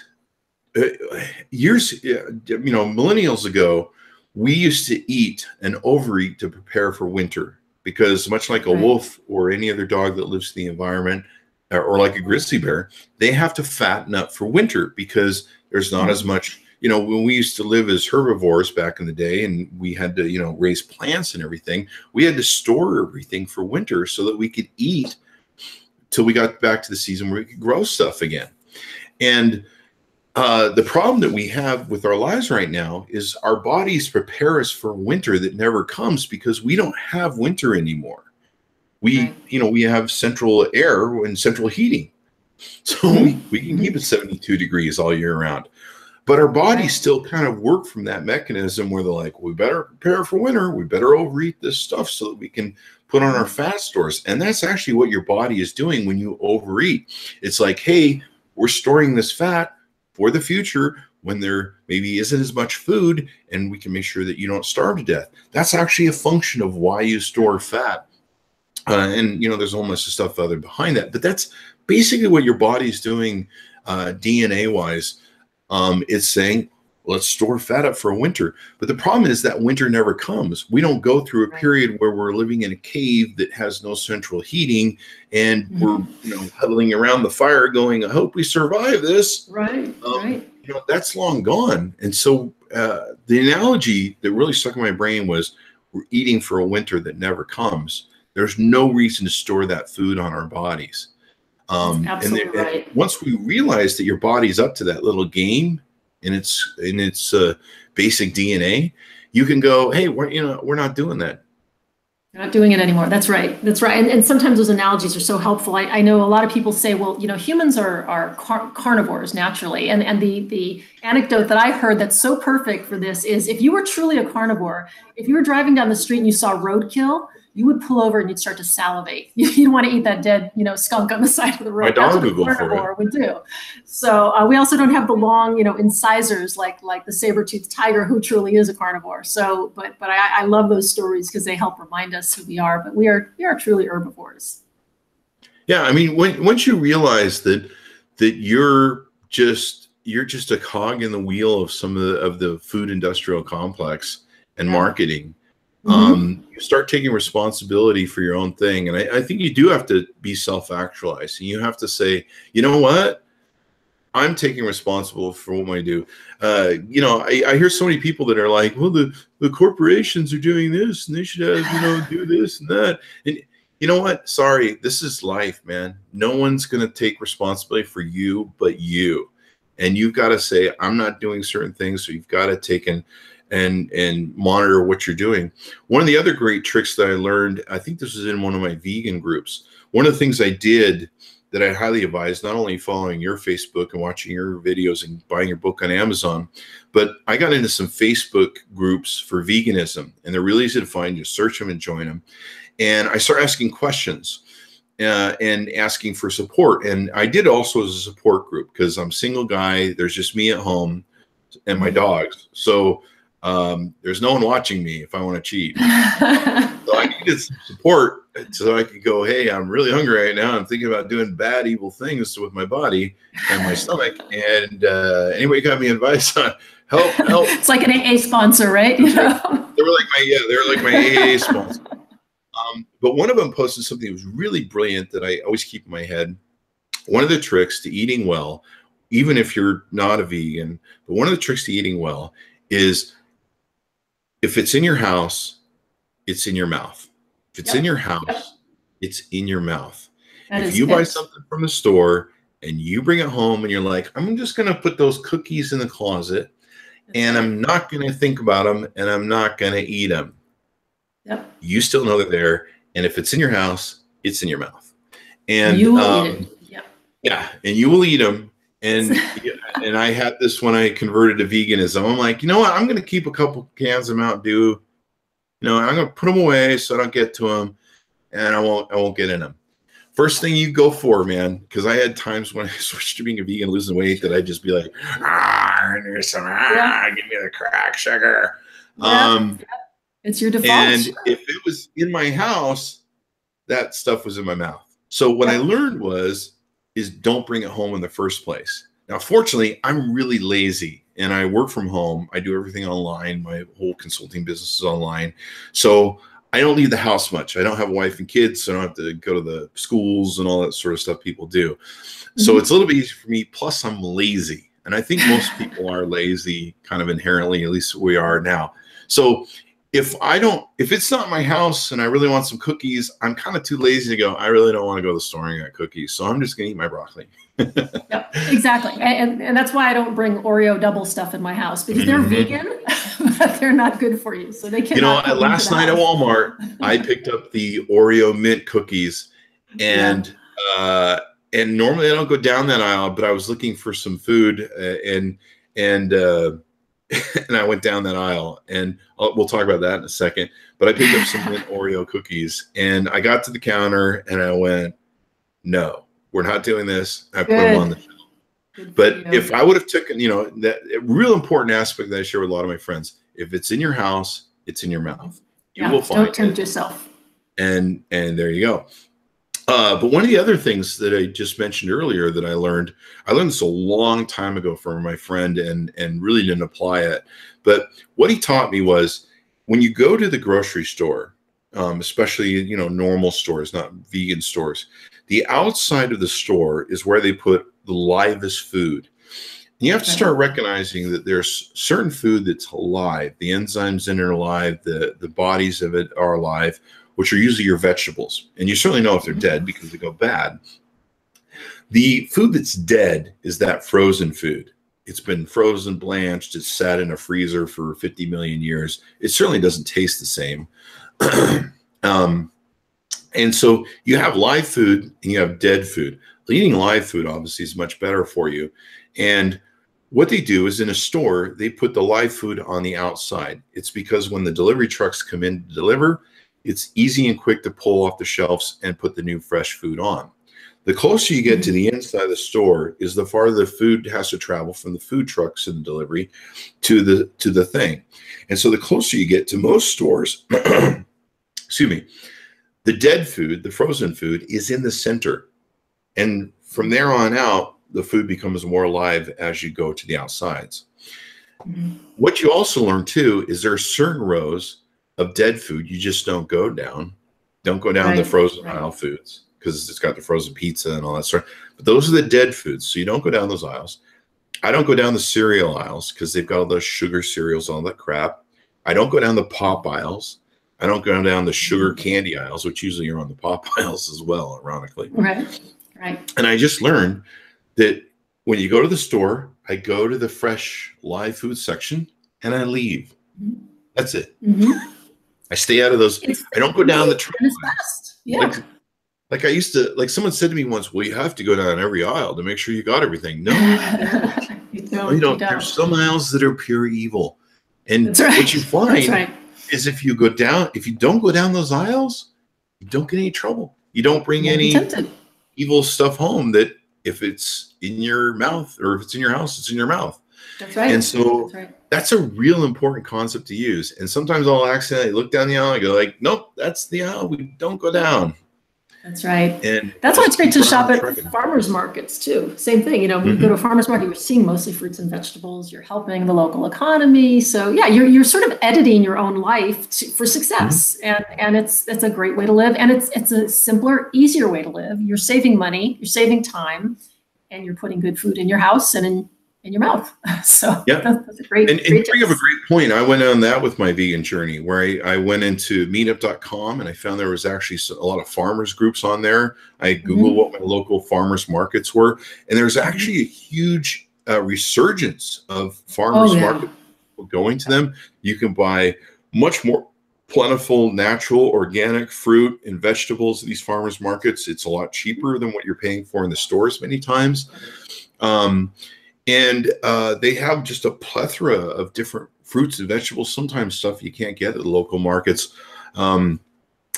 Millennials ago, we used to eat and overeat to prepare for winter because much like a wolf or any other dog that lives in the environment or like a grizzly bear, they have to fatten up for winter because there's not as much, when we used to live as herbivores back in the day and we had to, raise plants and everything, we had to store everything for winter so that we could eat till we got back to the season where we could grow stuff again. And the problem that we have with our lives right now is our bodies prepare us for winter that never comes because we don't have winter anymore. We have central air and central heating. So we can keep it 72 degrees all year round. But our bodies still kind of work from that mechanism where they're like, we better prepare for winter. We better overeat this stuff so that we can put on our fat stores. And that's actually what your body is doing when you overeat. It's like, hey, we're storing this fat for the future when there maybe isn't as much food and we can make sure that you don't starve to death. That's actually a function of why you store fat. And there's almost the stuff other behind that, but that's basically what your body is doing DNA wise. It's saying, let's store fat up for a winter. But the problem is that winter never comes. We don't go through a period where we're living in a cave that has no central heating and we're, huddling around the fire going, I hope we survive this. Right. That's long gone. And so the analogy that really stuck in my brain was we're eating for a winter that never comes. There's no reason to store that food on our bodies. Absolutely right. And once we realize that your body's up to that little game, in its basic DNA, you can go, hey, we're not doing that. You're not doing it anymore. That's right. And sometimes those analogies are so helpful. I know a lot of people say, well, humans are carnivores naturally. And the anecdote that I heard that's so perfect for this is if you were truly a carnivore, if you were driving down the street and you saw roadkill, you would pull over and you'd start to salivate. You want to eat that dead, skunk on the side of the road. My dog would go for it. Would do. So we also don't have the long, incisors like the saber-toothed tiger, who truly is a carnivore. So, but I love those stories because they help remind us who we are. But we are truly herbivores. Yeah, I mean, once you realize that you're just a cog in the wheel of some of the food industrial complex and marketing. You start taking responsibility for your own thing. And I think you do have to be self-actualized. And you have to say, you know what? I'm taking responsible for what I do. I hear so many people that are like, well, the corporations are doing this and they should have, do this and that. And you know what? Sorry, this is life, man. No one's going to take responsibility for you but you. And you've got to say, I'm not doing certain things. So you've got to take and monitor what you're doing. One of the other great tricks that I learned, I think this was in one of my vegan groups. One of the things I did that I highly advise, not only following your Facebook and watching your videos and buying your book on Amazon, but I got into some Facebook groups for veganism, and they're really easy to find. You search them and join them. And I start asking questions and asking for support. And I did also as a support group because I'm a single guy. There's just me at home and my dogs. So there's no one watching me if I want to cheat. So I needed some support so I could go, hey, I'm really hungry right now. I'm thinking about doing bad, evil things with my body and my stomach. And anybody got me advice on help? It's like an AA sponsor, right? You know? They were like my AA sponsor. But one of them posted something that was really brilliant that I always keep in my head. One of the tricks to eating well, even if you're not a vegan, but one of the tricks to eating well is if it's in your house, it's in your mouth. If it's in your house, it's in your mouth. If you buy something from the store and you bring it home and you're like, I'm just going to put those cookies in the closet and I'm not going to think about them and I'm not going to eat them. Yep. You still know they're there. And if it's in your house, it's in your mouth. And you will eat it. Yep. Yeah. And you will eat them. And and I had this when I converted to veganism. I'm like, you know what? I'm going to keep a couple cans of Mountain Dew. You know, I'm going to put them away so I don't get to them, and I won't get in them. First thing you go for, man, because I had times when I switched to being a vegan, losing weight, that I'd just be like, give me the crack sugar. It's your default. And if it was in my house, that stuff was in my mouth. So what I learned is don't bring it home in the first place. Now, fortunately, I'm really lazy and I work from home. I do everything online. My whole consulting business is online. So I don't leave the house much. I don't have a wife and kids, so I don't have to go to the schools and all that sort of stuff people do. So it's a little bit easier for me. Plus, I'm lazy. And I think most people are lazy kind of inherently, at least we are now. So if it's not my house and I really want some cookies, I'm kind of too lazy to go, I really don't want to go to the store and get cookies. So I'm just going to eat my broccoli. Yep, exactly. And that's why I don't bring Oreo double stuff in my house, because they're vegan, but they're not good for you. So they can. Last night at Walmart, I picked up the Oreo mint cookies, and normally I don't go down that aisle, but I was looking for some food, and I went down that aisle, and we'll talk about that in a second. But I picked up some mint Oreo cookies, and I got to the counter, and I went, no. We're not doing this. I put them on the shelf. But if I would have taken, that real important aspect that I share with a lot of my friends, if it's in your house, it's in your mouth. You will find it. Don't tempt yourself. And there you go. But one of the other things that I just mentioned earlier that I learned this a long time ago from my friend and really didn't apply it. But what he taught me was when you go to the grocery store, especially, normal stores, not vegan stores, the outside of the store is where they put the livest food. And you have to start recognizing that there's certain food that's alive. The enzymes in it are alive. The bodies of it are alive, which are usually your vegetables. And you certainly know if they're dead because they go bad. The food that's dead is that frozen food. It's been frozen, blanched. It's sat in a freezer for 50 million years. It certainly doesn't taste the same. And so you have live food and you have dead food. Eating live food obviously is much better for you. And what they do is in a store, they put the live food on the outside. It's because when the delivery trucks come in to deliver, it's easy and quick to pull off the shelves and put the new fresh food on. The closer you get to the inside of the store is the farther the food has to travel from the food trucks and the delivery to the thing. And so the closer you get to most stores, excuse me, the dead food, the frozen food, is in the center. And from there on out, the food becomes more alive as you go to the outsides. What you also learn, too, is there are certain rows of dead food you just don't go down. Don't go down the frozen aisle foods because it's got the frozen pizza and all that sort. But those are the dead foods, so you don't go down those aisles. I don't go down the cereal aisles because they've got all those sugar cereals, all that crap. I don't go down the pop aisles. I don't go down the sugar candy aisles, which usually are on the pop aisles as well, ironically. Right. And I just learned that when you go to the store, I go to the fresh live food section and I leave. That's it. I stay out of those. I don't go down the trail. It's best. Yeah. like I used to, like someone said to me once, well, you have to go down every aisle to make sure you got everything. No, you you don't. There's some aisles that are pure evil. And That's right. what you find is if you don't go down those aisles, you don't get any trouble. You don't bring any evil stuff home that if it's in your mouth or if it's in your house, it's in your mouth. That's right. And so that's a real important concept to use. And sometimes I'll accidentally look down the aisle and go like, nope, that's the aisle we don't go down. That's right. And that's why it's great to shop at farmers markets too. Same thing, you know, when you go to a farmer's market, you're seeing mostly fruits and vegetables, you're helping the local economy. So yeah, you're sort of editing your own life for success. And it's a great way to live. And it's a simpler, easier way to live. You're saving money, you're saving time, and you're putting good food in your house and in your mouth. So that's a great, and you bring up a great point. I went on that with my vegan journey where I went into meetup.com and I found there was actually a lot of farmers groups on there. I Googled what my local farmers markets were, and there's actually a huge resurgence of farmers markets going to them. You can buy much more plentiful, natural, organic fruit and vegetables at these farmers markets. It's a lot cheaper than what you're paying for in the stores many times. And they have just a plethora of different fruits and vegetables, sometimes stuff you can't get at the local markets. I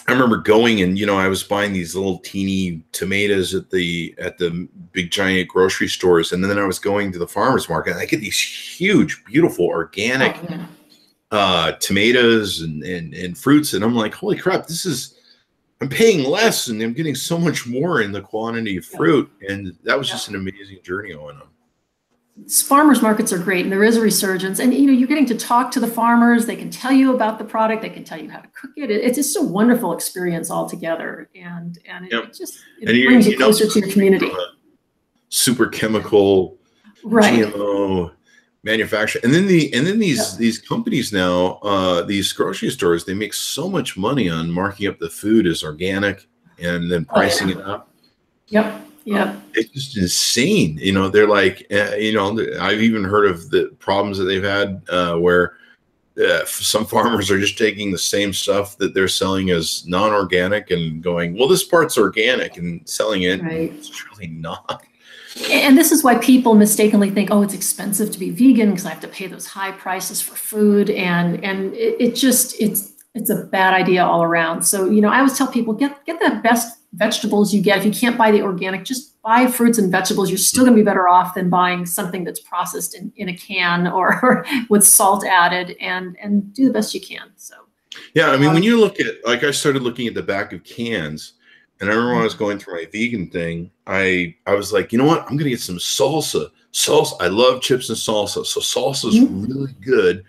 remember going and, you know, I was buying these little teeny tomatoes at the big giant grocery stores. And then I was going to the farmer's market and I get these huge, beautiful, organic tomatoes and fruits. And I'm like, holy crap, I'm paying less and I'm getting so much more in the quantity of fruit. And that was just an amazing journey I went on. Farmers markets are great, and there is a resurgence. And you know, you're getting to talk to the farmers. They can tell you about the product. They can tell you how to cook it. It's just a wonderful experience altogether, and it brings you closer to your community. Super chemical, GMO manufacture, and then these companies now, these grocery stores, they make so much money on marking up the food as organic and then pricing it up. It's just insane. You know, they're like, you know, I've even heard of the problems that they've had where some farmers are just taking the same stuff that they're selling as non-organic and going, well, this part's organic, and selling it. Right. It's really not. And this is why people mistakenly think, oh, it's expensive to be vegan because I have to pay those high prices for food. And it's a bad idea all around. So, you know, I always tell people, get the best vegetables you get. If you can't buy the organic, just buy fruits and vegetables. You're still going to be better off than buying something that's processed in a can or with salt added, and do the best you can. So, yeah, I mean, when you look at, like, I started looking at the back of cans, and I remember when I was going through my vegan thing, I was like, you know what? I'm going to get some salsa. I love chips and salsa. So salsa is really good.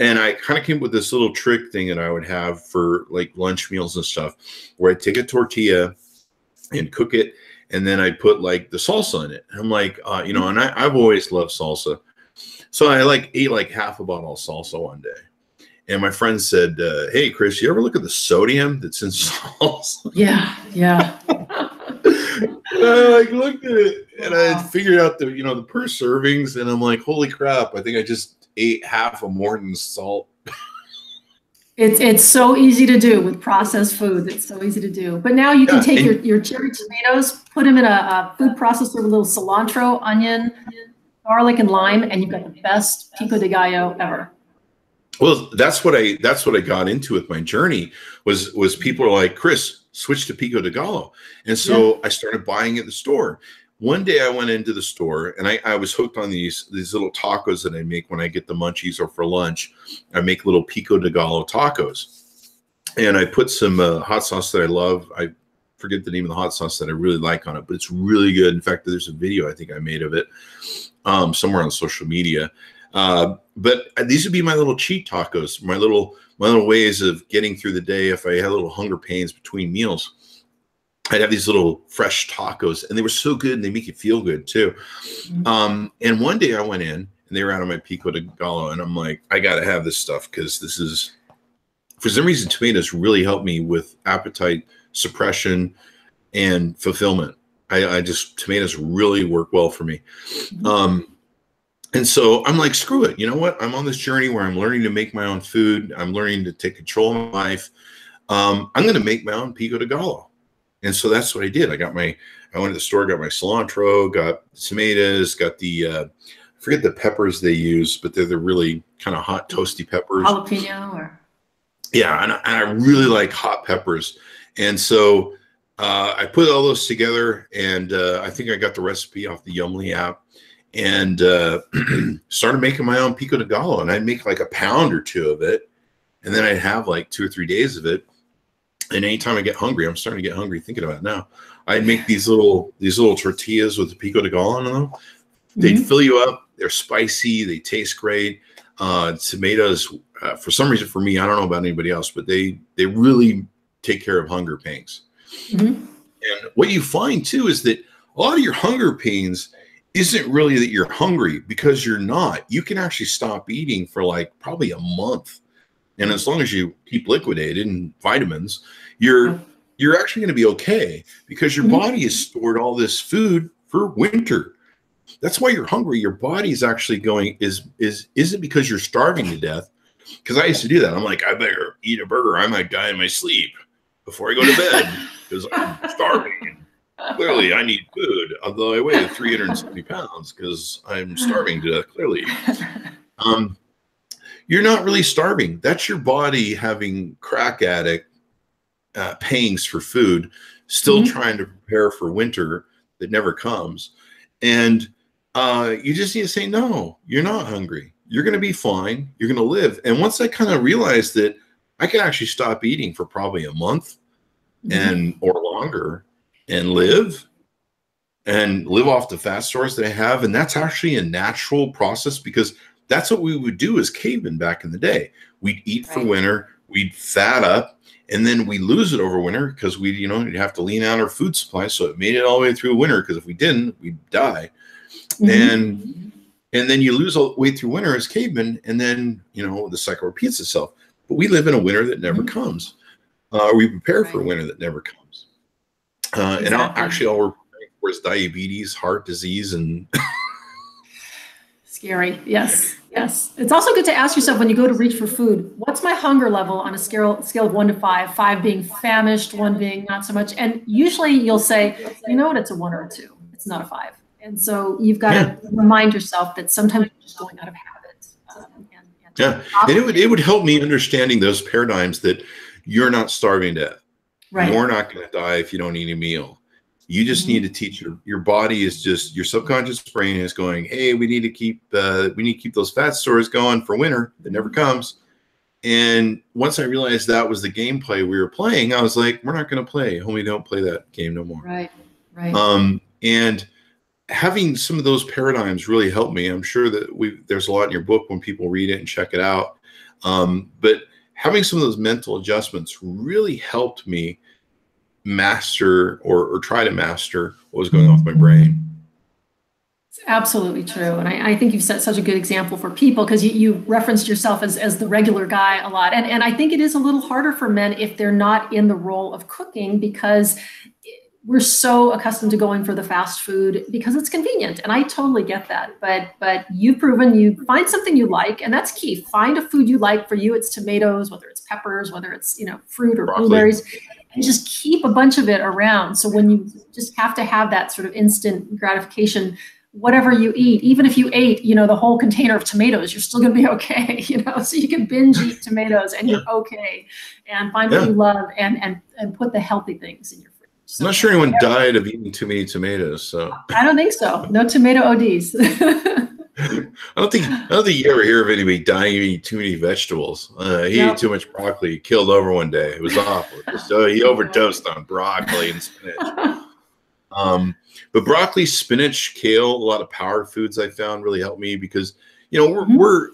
And I kind of came up with this little trick thing that I would have for like lunch meals and stuff, where I take a tortilla and cook it, and then I put like the salsa in it. And I'm like, you know, and I've always loved salsa. So I ate like half a bottle of salsa one day. And my friend said, hey, Chris, you ever look at the sodium that's in salsa? Yeah. I looked at it and I figured out the per servings, and I'm like, holy crap, I think I just ate half a Morton's salt. It's so easy to do with processed food. It's so easy to do. But now you can take your cherry tomatoes, put them in a food processor with a little cilantro, onion, garlic, and lime, and you've got the best pico de gallo ever. Well, that's what I got into with my journey was people are like, Chris, switch to pico de gallo. And so I started buying at the store. One day I went into the store and I was hooked on these little tacos that I make when I get the munchies or for lunch. I make little pico de gallo tacos, and I put some hot sauce that I love. I forget the name of the hot sauce that I really like on it, but it's really good. In fact, there's a video I think I made of it somewhere on social media. But these would be my little cheat tacos, my little ways of getting through the day if I had little hunger pains between meals. I'd have these little fresh tacos, and they were so good, and they make you feel good too. And one day I went in, and they were out of my pico de gallo, and I'm like, I got to have this stuff because this is, for some reason, tomatoes really help me with appetite suppression and fulfillment. Tomatoes really work well for me. And so I'm like, screw it. You know what? I'm on this journey where I'm learning to make my own food. I'm learning to take control of my life. I'm going to make my own pico de gallo. And so that's what I did. I went to the store, got my cilantro, got tomatoes, got I forget the peppers they use, but they're the really kind of hot, toasty peppers. Jalapeno or? Yeah, and I really like hot peppers. And so I put all those together, and I think I got the recipe off the Yumly app, and started making my own pico de gallo. And I'd make like a pound or two of it, and then I'd have like 2 or 3 days of it. And anytime I get hungry, I'm starting to get hungry thinking about it now, I'd make these little tortillas with the pico de gallo on them. They'd fill you up. They're spicy. They taste great. Tomatoes, for some reason, for me, I don't know about anybody else, but they really take care of hunger pangs. And what you find too is that a lot of your hunger pains isn't really that you're hungry, because you're not. You can actually stop eating for like probably a month. And as long as you keep liquidated and vitamins, you're actually going to be okay, because your body has stored all this food for winter. That's why you're hungry. Your body is actually isn't because you're starving to death. Because I used to do that. I'm like, I better eat a burger. I might die in my sleep before I go to bed because I'm starving. Clearly, I need food, although I weigh 370 pounds because I'm starving to death, clearly. You're not really starving. That's your body having crack addict pangs for food, still trying to prepare for winter that never comes. And you just need to say, no, you're not hungry. You're going to be fine. You're going to live. And once I kind of realized that I could actually stop eating for probably a month or longer and live off the fat stores that I have. And that's actually a natural process, because that's what we would do as cavemen back in the day. We'd eat for winter, we'd fat up, and then we lose it over winter because we'd have to lean out our food supply. So it made it all the way through winter, because if we didn't, we'd die. And then you lose all the way through winter as cavemen, and then, the cycle repeats itself. But we live in a winter that never comes. We prepare for a winter that never comes. And all we're preparing for is diabetes, heart disease, and... Scary. Yes. It's also good to ask yourself, when you go to reach for food, what's my hunger level on a scale of 1 to 5, 5 being famished, 1 being not so much. And usually you'll say, you know what, it's a 1 or a 2. It's not a 5. And so you've got to remind yourself that sometimes you're just going out of habit. And it would help me understanding those paradigms that you're not starving to death. Right. You're not going to die if you don't eat a meal. You just need to teach your body is just, your subconscious brain is going, hey, we need to keep those fat stores going for winter that never comes. And once I realized that was the gameplay we were playing, I was like, we're not going to play. Homie, don't play that game no more. Right. And having some of those paradigms really helped me. I'm sure that there's a lot in your book when people read it and check it out. But having some of those mental adjustments really helped me master or try to master what was going on with my brain. It's absolutely true. And I think you've set such a good example for people, because you referenced yourself as the regular guy a lot. And I think it is a little harder for men if they're not in the role of cooking, because we're so accustomed to going for the fast food because it's convenient. And I totally get that. But you've proven you find something you like, and that's key. Find a food you like. For you, it's tomatoes, whether it's peppers, whether it's fruit or blueberries. And just keep a bunch of it around. So when you just have to have that sort of instant gratification, whatever you eat, even if you ate, the whole container of tomatoes, you're still going to be okay, so you can binge eat tomatoes and you're okay, and find what you love and put the healthy things in your fridge. So, I'm not sure anyone died of eating too many tomatoes. So I don't think so. No tomato ODs. I don't think you ever hear of anybody dying eating too many vegetables. He ate too much broccoli, killed over one day. It was awful. So he overdosed on broccoli and spinach. But broccoli, spinach, kale, a lot of power foods I found really helped me, because we're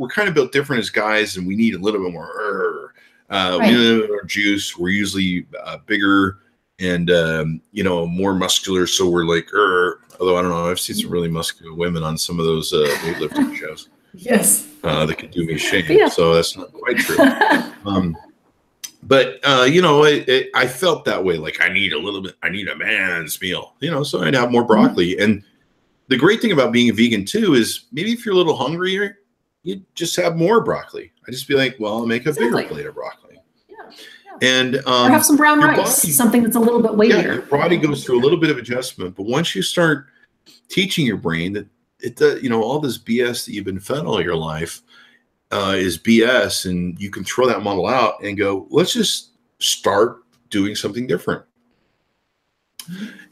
kind of built different as guys, and we need a little bit more we need a little bit more juice. We're usually bigger and more muscular, so we're like although I don't know, I've seen some really muscular women on some of those weightlifting shows. Yes. That could do me shame. So that's not quite true. But I felt that way. Like I need a man's meal, so I'd have more broccoli. And the great thing about being a vegan too is maybe if you're a little hungrier, you just have more broccoli. I just be like, well, I'll make a bigger plate of broccoli. And or have some brown rice, body, something that's a little bit weightier. Yeah, your body goes through a little bit of adjustment, but once you start teaching your brain that it does, all this BS that you've been fed all your life is BS, and you can throw that model out and go, let's just start doing something different.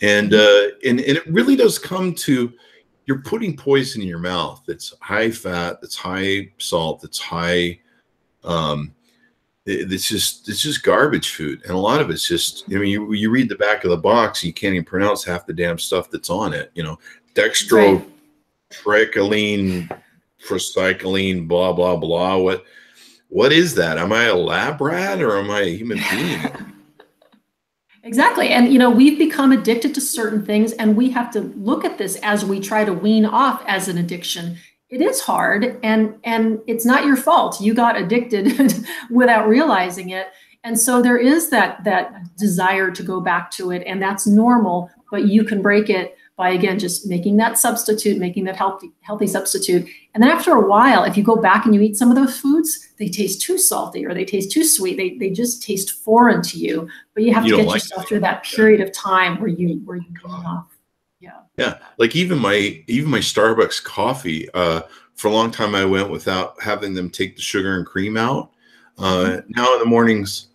And it really does come to, you're putting poison in your mouth that's high fat, that's high salt, that's high it's just garbage food. And a lot of it's just, you read the back of the box, you can't even pronounce half the damn stuff that's on it. Dextro, tricholine, procycline, blah, blah, blah. What is that? Am I a lab rat or am I a human being? Exactly. And, we've become addicted to certain things, and we have to look at this as we try to wean off as an addiction. It is hard, and it's not your fault. You got addicted without realizing it. And so there is that desire to go back to it, and that's normal, but you can break it by, again, just making that substitute, making that healthy substitute. And then after a while, if you go back and you eat some of those foods, they taste too salty or they taste too sweet. They just taste foreign to you, but you have to get yourself through that period of time where you wean off. Yeah. Like even my Starbucks coffee, for a long time I went without having them take the sugar and cream out. Now in the mornings,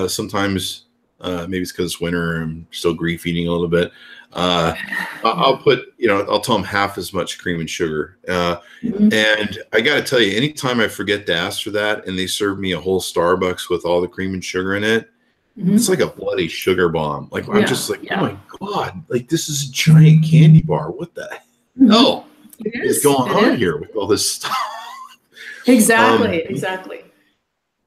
sometimes maybe it's because it's winter, I'm still grief eating a little bit. I'll put, I'll tell them half as much cream and sugar. And I got to tell you, anytime I forget to ask for that and they serve me a whole Starbucks with all the cream and sugar in it, it's like a bloody sugar bomb. Like, I'm just like, oh my God, like this is a giant candy bar. What the hell is going on here with all this stuff? Exactly.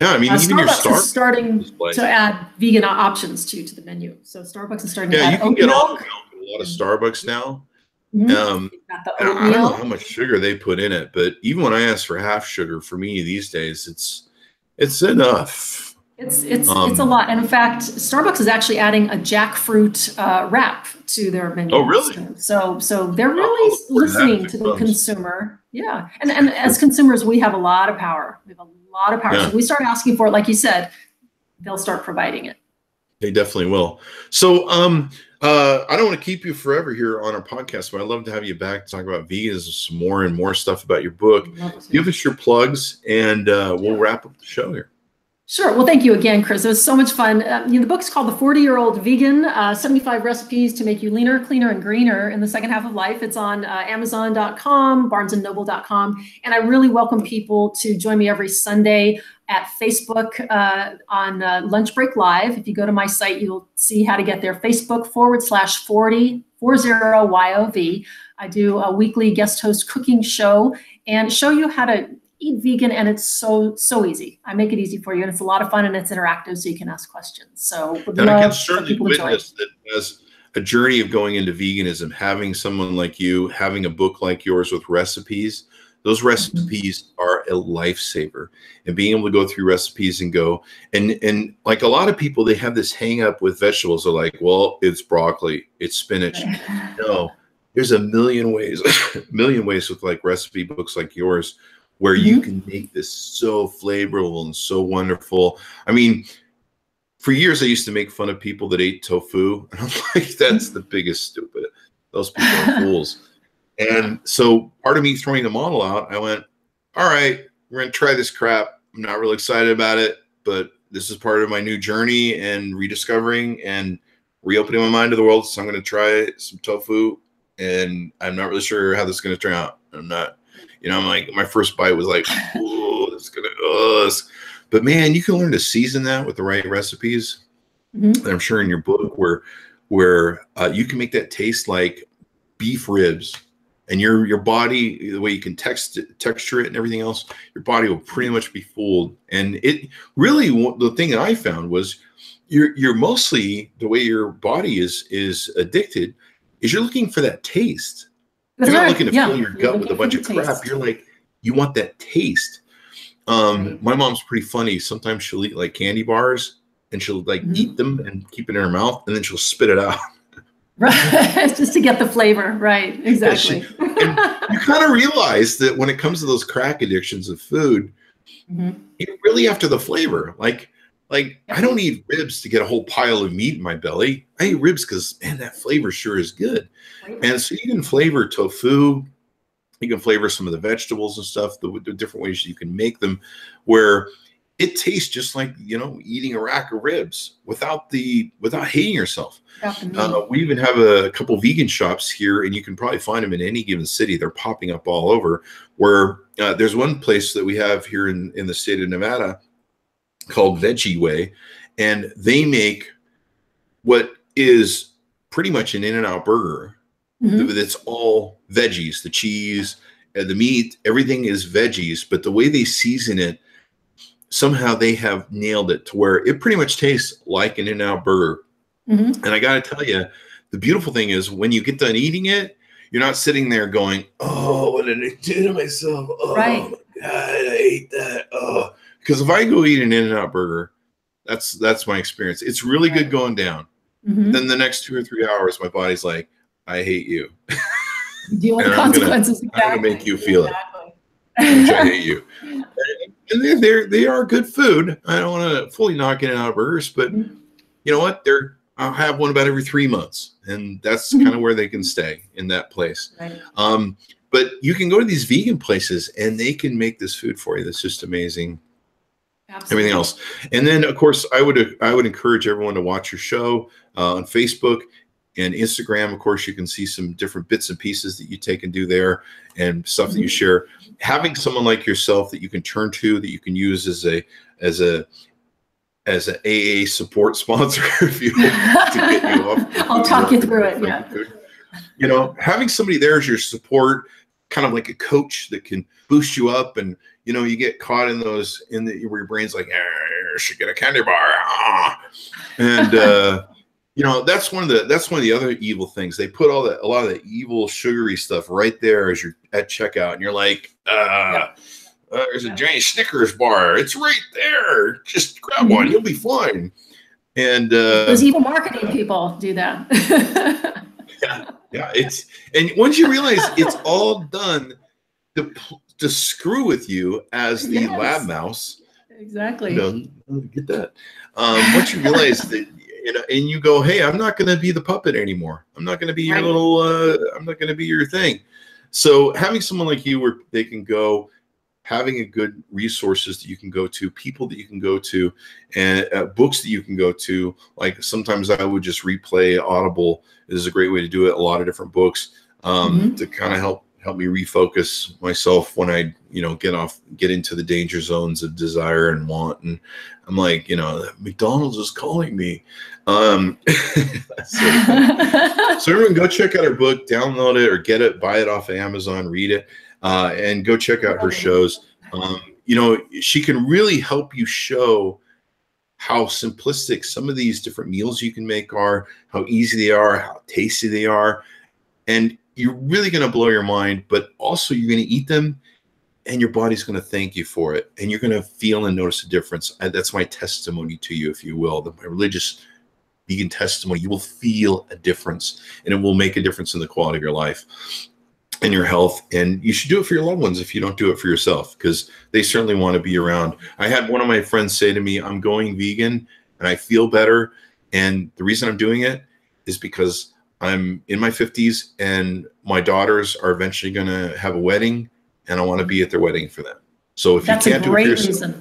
Yeah, even your Starbucks is starting to add vegan options to the menu. So Starbucks is starting to add you can get all the milk at a lot of Starbucks now. I don't know how much sugar they put in it, but even when I ask for half sugar, for me these days, it's enough. It's a lot. And in fact, Starbucks is actually adding a jackfruit wrap to their menu. Oh, really? So they're really listening to the consumer. Yeah. And as consumers, we have a lot of power. We have a lot of power. Yeah. So we start asking for it, like you said, they'll start providing it. They definitely will. So I don't want to keep you forever here on our podcast, but I'd love to have you back to talk about veganism some more and more stuff about your book. Give us your plugs and we'll wrap up the show here. Sure. Well, thank you again, Chris. It was so much fun. The book's called The 40-Year-Old Vegan, 75 Recipes to Make You Leaner, Cleaner, and Greener in the Second Half of Life. It's on amzn.com, barnesandnoble.com. And I really welcome people to join me every Sunday at Facebook on Lunch Break Live. If you go to my site, you'll see how to get there. Facebook/40YOV. I do a weekly guest host cooking show and show you how to eat vegan, and it's so easy. I make it easy for you, and it's a lot of fun, and it's interactive, so you can ask questions. So and I can certainly witness that as a journey of going into veganism, having someone like you, having a book like yours with recipes, those recipes are a lifesaver. And being able to go through recipes and go, and like a lot of people, they have this hang up with vegetables. They're like, well, it's broccoli, it's spinach. No, there's a million ways with like recipe books like yours, where you can make this so flavorful and so wonderful. I mean, for years I used to make fun of people that ate tofu. And I'm like, that's the biggest stupid. Those people are fools. And so part of me throwing the model out, I went, all right, we're going to try this crap. I'm not really excited about it, but this is part of my new journey and rediscovering and reopening my mind to the world. So I'm going to try some tofu, and I'm not really sure how this is going to turn out. I'm not. I'm like, my first bite was like, oh, it's gonna. But man, you can learn to season that with the right recipes. And I'm sure in your book where you can make that taste like beef ribs, and your body, the way you can texture it and everything else, your body will pretty much be fooled. And it really, the thing that I found was you're mostly, the way your body is addicted is you're looking for that taste. You're not looking to fill your gut with a bunch of crap. You're like, you want that taste. My mom's pretty funny. Sometimes she'll eat like candy bars, and she'll like eat them and keep it in her mouth, and then she'll spit it out. Right, just to get the flavor. Right, exactly. And you kind of realize that when it comes to those crack addictions of food, you're really after the flavor. Like Like, I don't eat ribs to get a whole pile of meat in my belly. I eat ribs because, man, that flavor sure is good. And so you can flavor tofu. You can flavor some of the vegetables and stuff, the different ways you can make them, where it tastes just like, you know, eating a rack of ribs without hating yourself. We even have a couple vegan shops here, and you can probably find them in any given city. They're popping up all over. Where there's one place that we have here in the state of Nevada called Veggie Way, and they make what is pretty much an In-N-Out burger. It's all veggies, the cheese, the meat, everything is veggies, but the way they season it, somehow they have nailed it to where it pretty much tastes like an In-N-Out burger. And I got to tell you, the beautiful thing is when you get done eating it, you're not sitting there going, oh, what did I do to myself? Oh, my God, I ate that. Oh, because if I go eat an In-N-Out burger, that's my experience. It's really good going down. Then the next 2 or 3 hours, my body's like, I hate you. Deal with the consequences. I'm gonna make you feel it. I hate you. And they are good food. I don't want to fully knock In-N-Out burgers, but you know what? I'll have one about every 3 months, and that's kind of where they can stay, in that place. But you can go to these vegan places, and they can make this food for you. That's just amazing. Everything else, and then of course, I would encourage everyone to watch your show on Facebook and Instagram. Of course, you can see some different bits and pieces that you take and do there, and stuff that you share. Having someone like yourself that you can turn to, that you can use as an AA support sponsor, if you want, to get you off. I'll talk you through it. Yeah. You know, having somebody there as your support, kind of like a coach that can boost you up, and you know, you get caught in those where your brain's like, I should get a candy bar, and you know, that's one of the other evil things. They put a lot of the evil sugary stuff right there as you're at checkout, and you're like, there's a giant Snickers bar. It's right there. Just grab one. You'll be fine. And those evil marketing people do that. yeah. And once you realize it's all done to screw with you as the lab mouse. Exactly. You know, get that. Once you realize that. You know, and you go, hey, I'm not going to be the puppet anymore. I'm not going to be your I'm not going to be your thing. So having someone like you where they can go, having a good resources that you can go to, people that you can go to, and books that you can go to. Like sometimes I would just replay Audible. This is a great way to do it. A lot of different books to kind of help me refocus myself when I, you know, get into the danger zones of desire and want. And I'm like, you know, McDonald's is calling me. So everyone go check out her book, download it or get it, buy it off of Amazon, read it, and go check out her shows. You know, she can really help you show how simplistic some of these different meals you can make are, how easy they are, how tasty they are. And you're really going to blow your mind, but also you're going to eat them and your body's going to thank you for it. And you're going to feel and notice a difference. That's my testimony to you, if you will, my religious vegan testimony. You will feel a difference, and it will make a difference in the quality of your life and your health. And you should do it for your loved ones if you don't do it for yourself, because they certainly want to be around. I had one of my friends say to me, I'm going vegan and I feel better. And the reason I'm doing it is because I'm in my 50s and my daughters are eventually going to have a wedding, and I want to be at their wedding for them. So if you can't do it for yourself,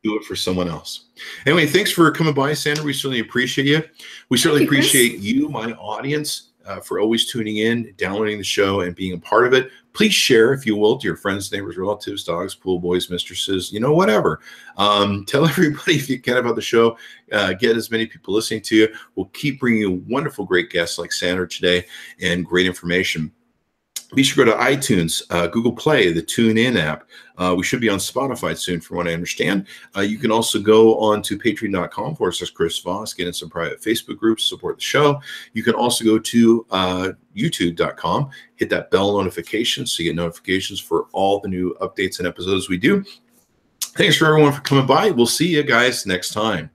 do it for someone else. Anyway, thanks for coming by, Sandra. We certainly appreciate you. We certainly appreciate you, my audience, for always tuning in, downloading the show, and being a part of it. Please share, if you will, to your friends, neighbors, relatives, dogs, pool boys, mistresses, you know, whatever. Tell everybody, if you can, about the show. Get as many people listening to you. We'll keep bringing you wonderful, great guests like Sandra today and great information. Be sure to go to iTunes, Google Play, the TuneIn app. We should be on Spotify soon, from what I understand. You can also go on to patreon.com/Chris Voss, get in some private Facebook groups, support the show. You can also go to youtube.com, hit that bell notification so you get notifications for all the new updates and episodes we do. Thanks for everyone for coming by. We'll see you guys next time.